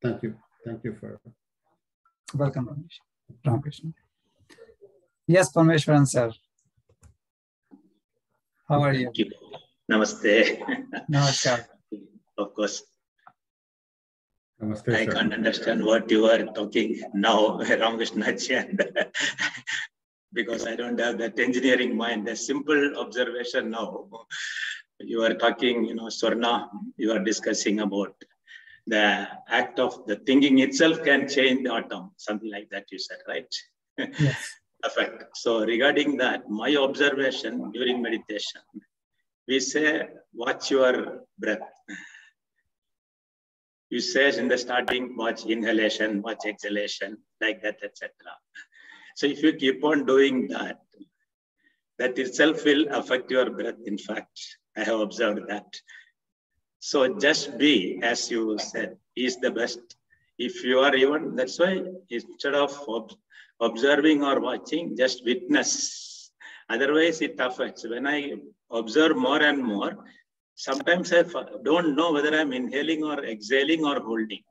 Thank you. Thank you for... Welcome, Ramesh. Ramakrishna. Yes, Parmeshwaran sir. How are you? Thank you. Namaste. Namaskar. Of course. Namaste, I can't understand what you are talking now, Ramakrishna, because I don't have that engineering mind. A simple observation now. You are talking, Swarna, you are discussing about the act of the thinking itself can change the atom, something like that you said, right? Yes. Perfect. So regarding that, my observation during meditation, we say, watch your breath. You say in the starting, watch inhalation, watch exhalation, like that, etc. So if you keep on doing that, that itself will affect your breath. In fact, I have observed that. So just be, as you said, is the best. If you are even, that's why instead of observing or watching, just witness. Otherwise, it affects. When I observe more and more, sometimes I don't know whether I'm inhaling or exhaling or holding.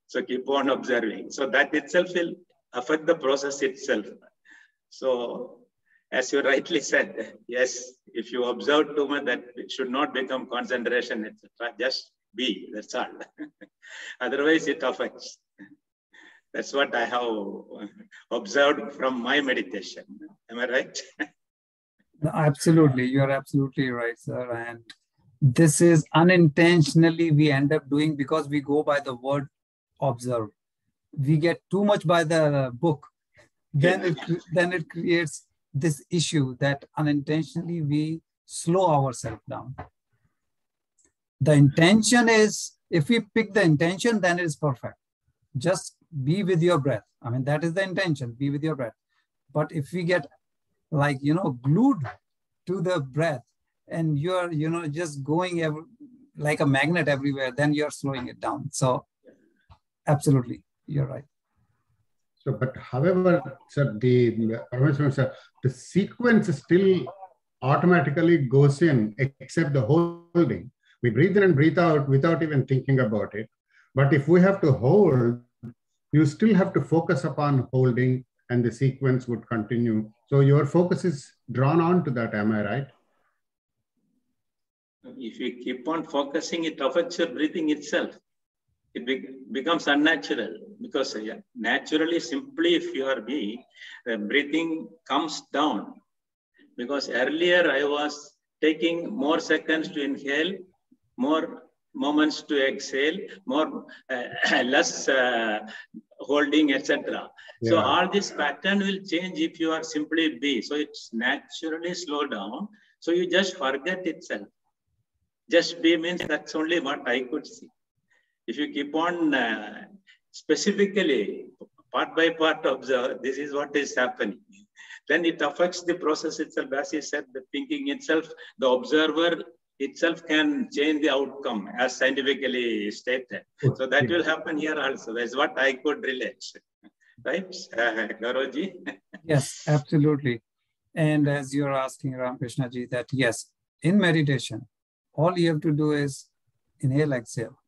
So keep on observing. So that itself will affect the process itself. So as you rightly said, yes, if you observe too much, that it should not become concentration, etc. Just be, that's all. Otherwise, it affects. That's what I have observed from my meditation. Am I right? Absolutely. You're absolutely right, sir. And this is unintentionally we end up doing, because we go by the word observe. We get too much by the book. Then it creates this issue that unintentionally we slow ourselves down. The intention is, if we pick the intention, then it is perfect. Just be with your breath. I mean, that is the intention, be with your breath. But if we get like, glued to the breath and you're, just going like a magnet everywhere, then you're slowing it down. So absolutely, you're right. So, but however, sir, the sequence still automatically goes in, except the holding. We breathe in and breathe out without even thinking about it. But if we have to hold, you still have to focus upon holding, and the sequence would continue. So your focus is drawn on to that, am I right? If you keep on focusing, it affects your breathing itself. It becomes unnatural, because naturally, simply if you are breathing comes down. Because earlier I was taking more seconds to inhale, more moments to exhale, less holding, etc. Yeah. So all this pattern will change if you are simply be. So it's naturally slow down. So you just forget itself. Just be means that's only what I could see. If you keep on specifically part by part observe, this is what is happening. Then it affects the process itself. As you said, the thinking itself, the observer itself can change the outcome as scientifically stated. So that will happen here also. That's what I could relate. Right, Gaurav-ji? Yes, absolutely. And as you're asking, Ramakrishna-ji, that yes, in meditation, all you have to do is inhale, exhale,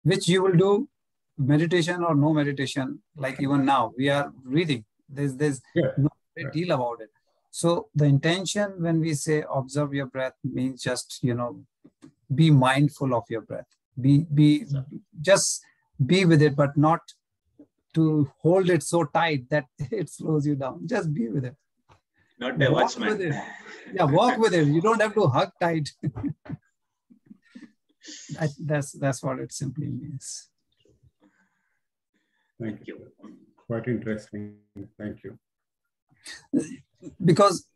which you will do meditation or no meditation. Like even now, we are breathing. There's no great deal about it. So the intention when we say observe your breath means just, be mindful of your breath. Just be with it, but not to hold it so tight that it slows you down. Just be with it. Not a watchman. With it. Yeah, walk with it. You don't have to hug tight. That's what it simply means. Thank you. Quite interesting. Thank you. Because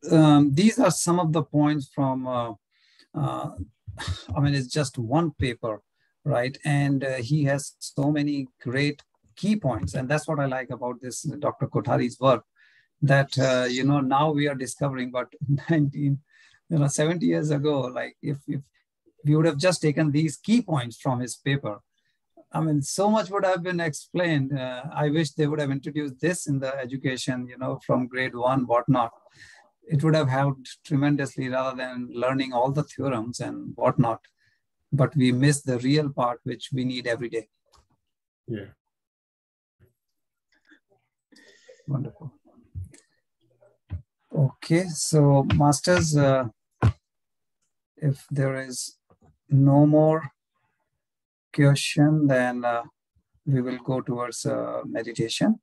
these are some of the points from, it's just one paper, right? And he has so many great key points. And that's what I like about this Dr. Kothari's work, that, now we are discovering, but 70 years ago, like if we would have just taken these key points from his paper, so much would have been explained. I wish they would have introduced this in the education, from grade 1, whatnot. It would have helped tremendously rather than learning all the theorems and whatnot. But we miss the real part, which we need every day. Yeah. Wonderful. Okay, so masters, if there is no more question, then we will go towards meditation.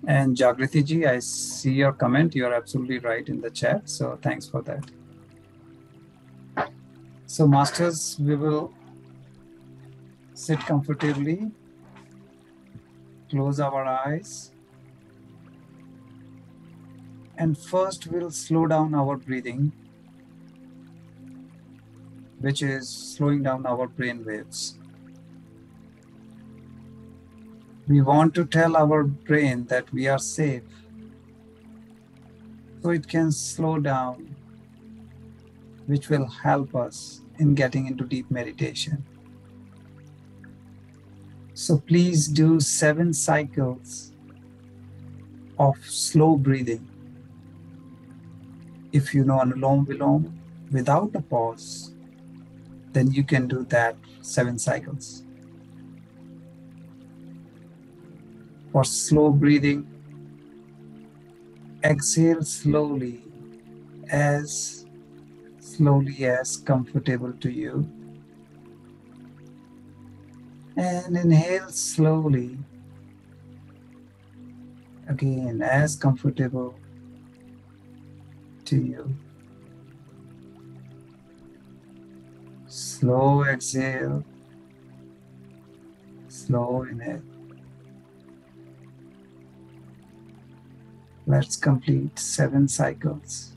And Jagriti ji, I see your comment. You're absolutely right in the chat. So thanks for that. So masters, we will sit comfortably, close our eyes. And first we'll slow down our breathing, which is slowing down our brain waves. We want to tell our brain that we are safe, so it can slow down, which will help us in getting into deep meditation. So please do 7 cycles of slow breathing. If you know Anulom Vilom without a pause, then you can do that 7 cycles. For slow breathing, exhale slowly as comfortable to you. And inhale slowly, again as comfortable to you. Slow exhale, slow inhale. Let's complete 7 cycles.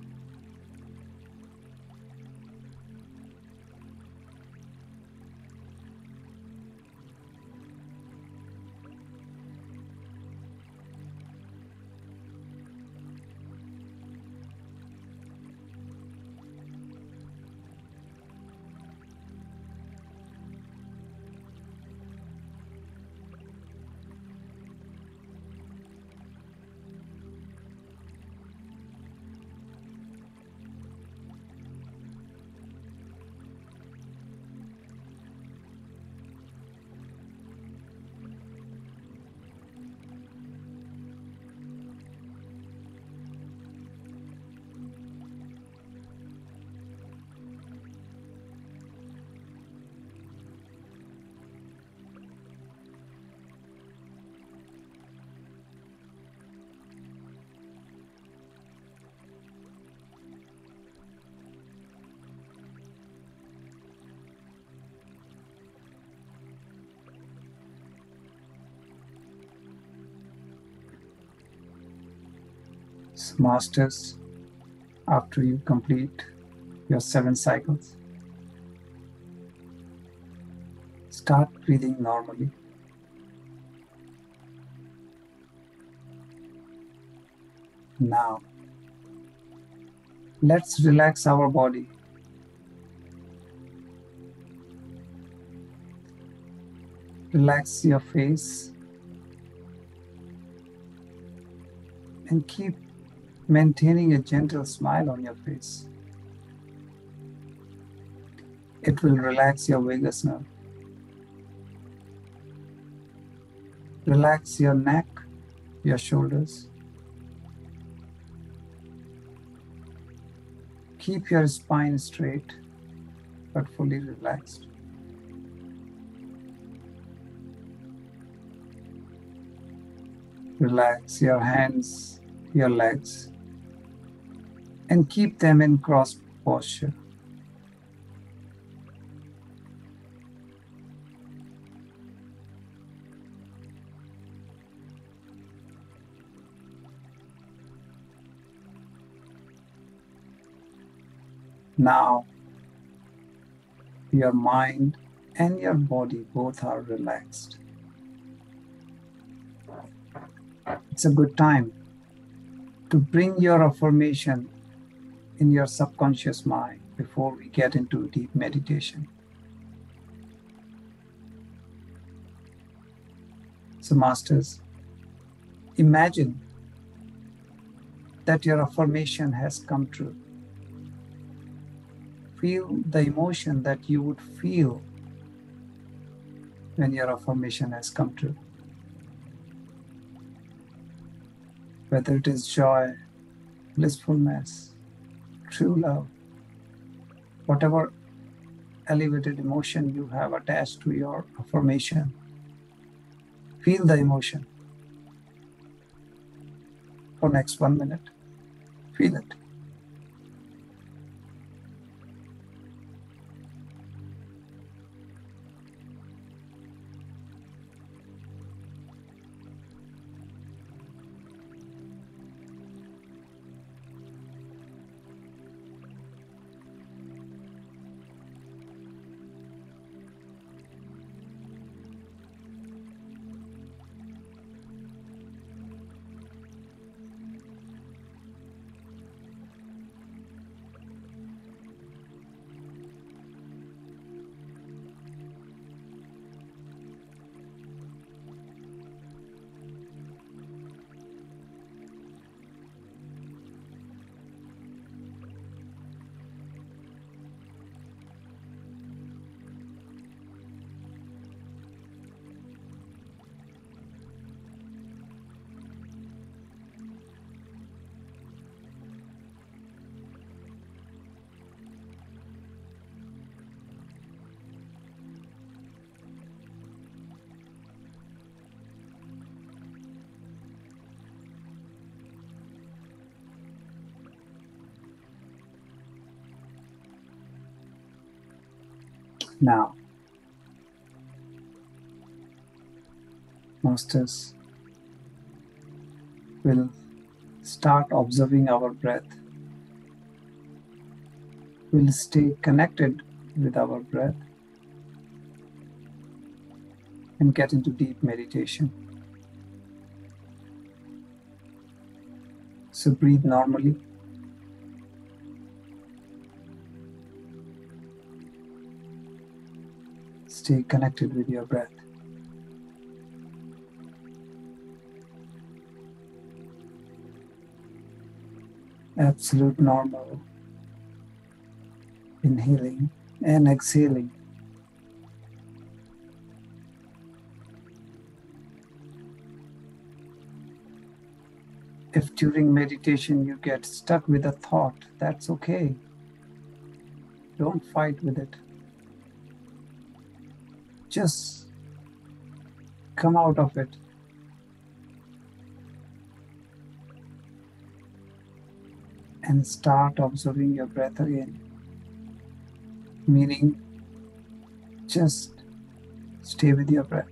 So masters, after you complete your 7 cycles, start breathing normally. Now, let's relax our body. Relax your face and keep maintaining a gentle smile on your face. It will relax your vagus nerve. Relax your neck, your shoulders. Keep your spine straight but fully relaxed. Relax your hands, your legs, and keep them in cross posture. Now, your mind and your body both are relaxed. It's a good time to bring your affirmation in your subconscious mind before we get into deep meditation. So, masters, imagine that your affirmation has come true. Feel the emotion that you would feel when your affirmation has come true. Whether it is joy, blissfulness, true love, whatever elevated emotion you have attached to your affirmation, feel the emotion for next 1 minute. Feel it. Now, masters will start observing our breath. We'll stay connected with our breath and get into deep meditation. So breathe normally. Stay connected with your breath. Absolute normal. Inhaling and exhaling. If during meditation you get stuck with a thought, that's okay. Don't fight with it. Just come out of it. And start observing your breath again. Meaning, just stay with your breath.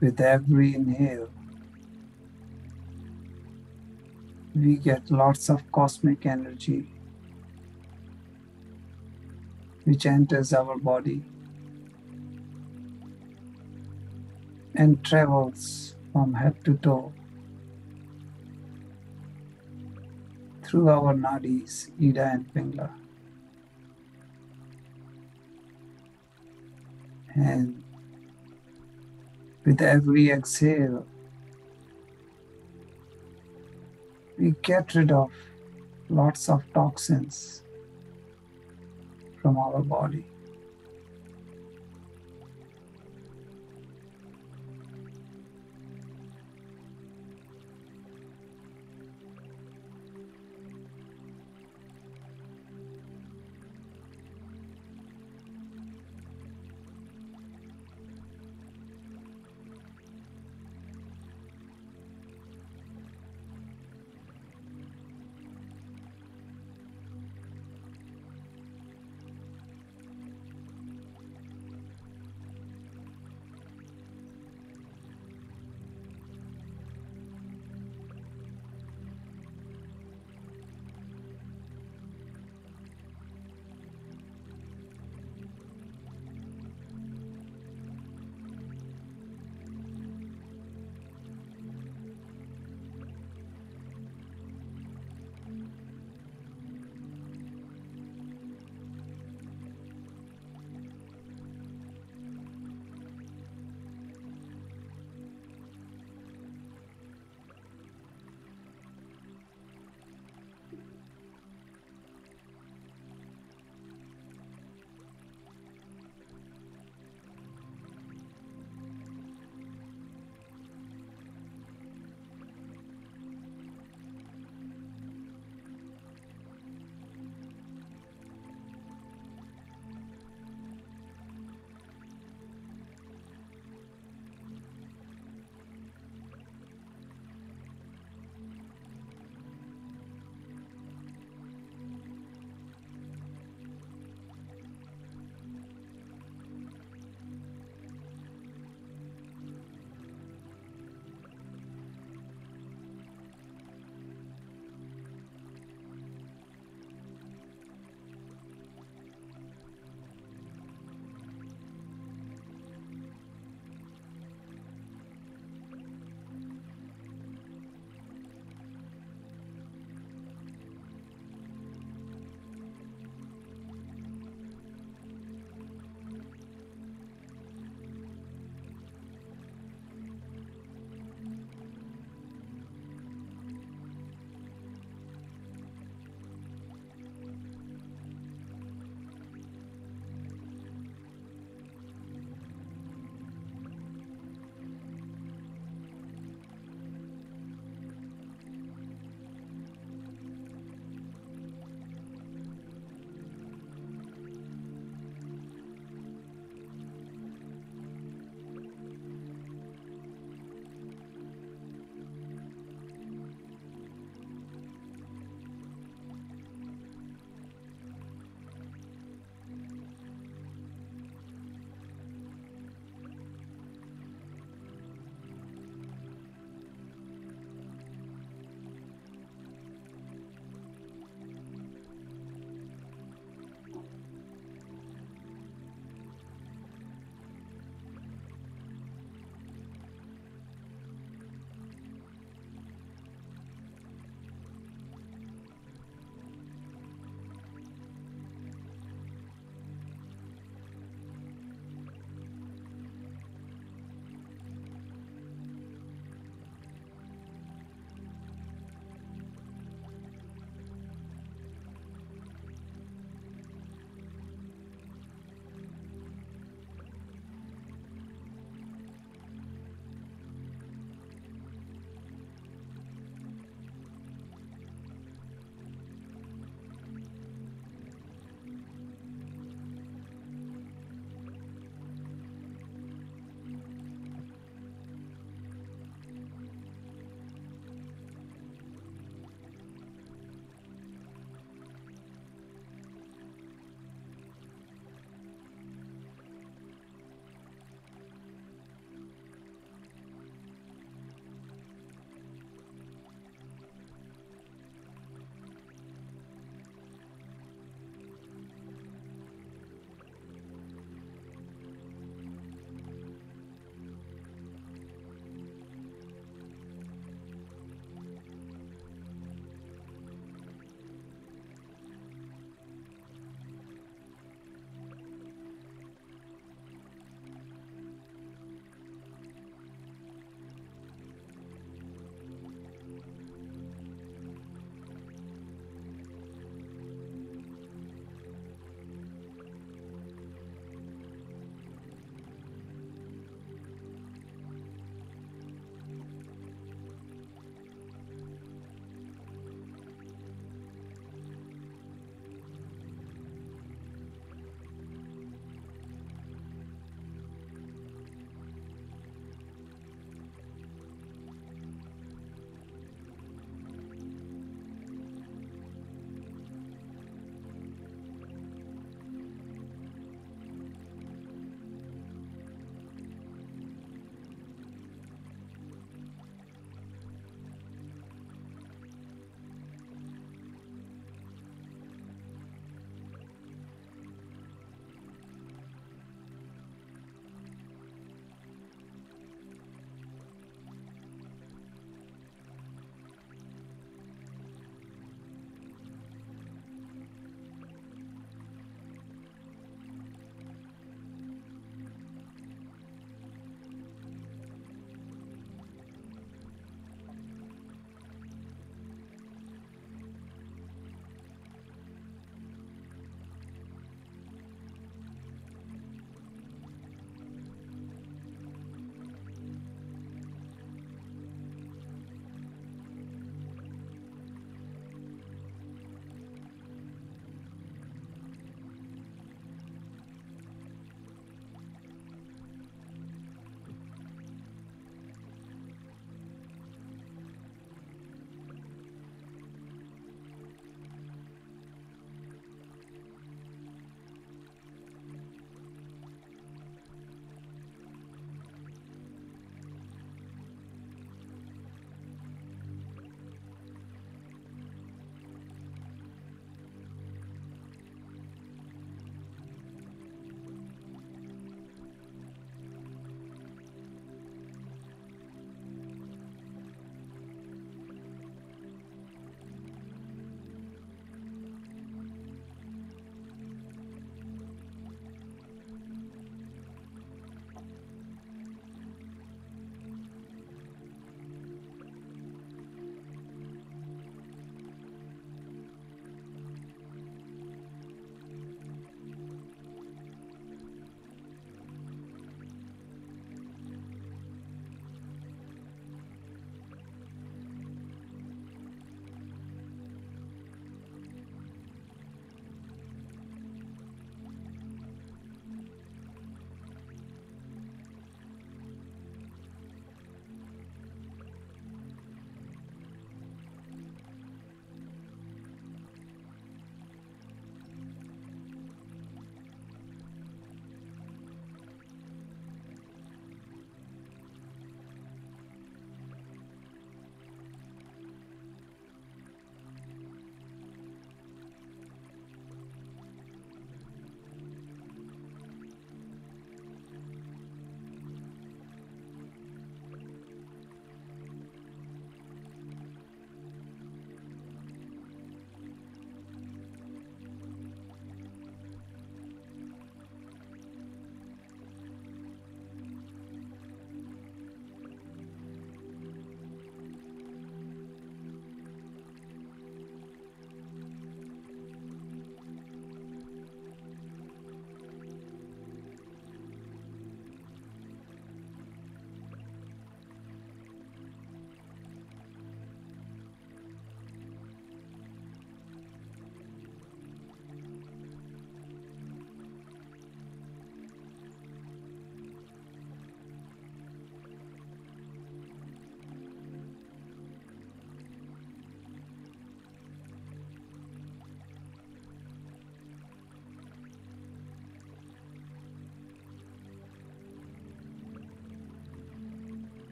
With every inhale, we get lots of cosmic energy which enters our body and travels from head to toe through our nadis, Ida and Pingala. And with every exhale, we get rid of lots of toxins from our body.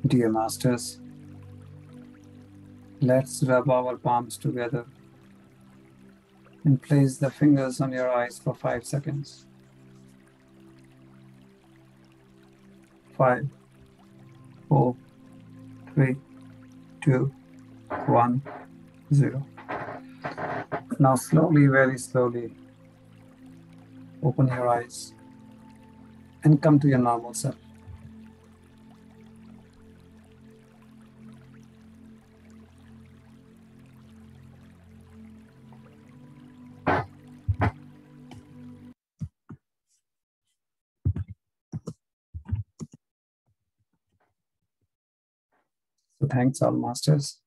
Dear Masters, let's rub our palms together and place the fingers on your eyes for 5 seconds. 5, 4, 3, 2, 1, 0. Now slowly, very slowly, open your eyes and come to your normal self. So thanks all masters.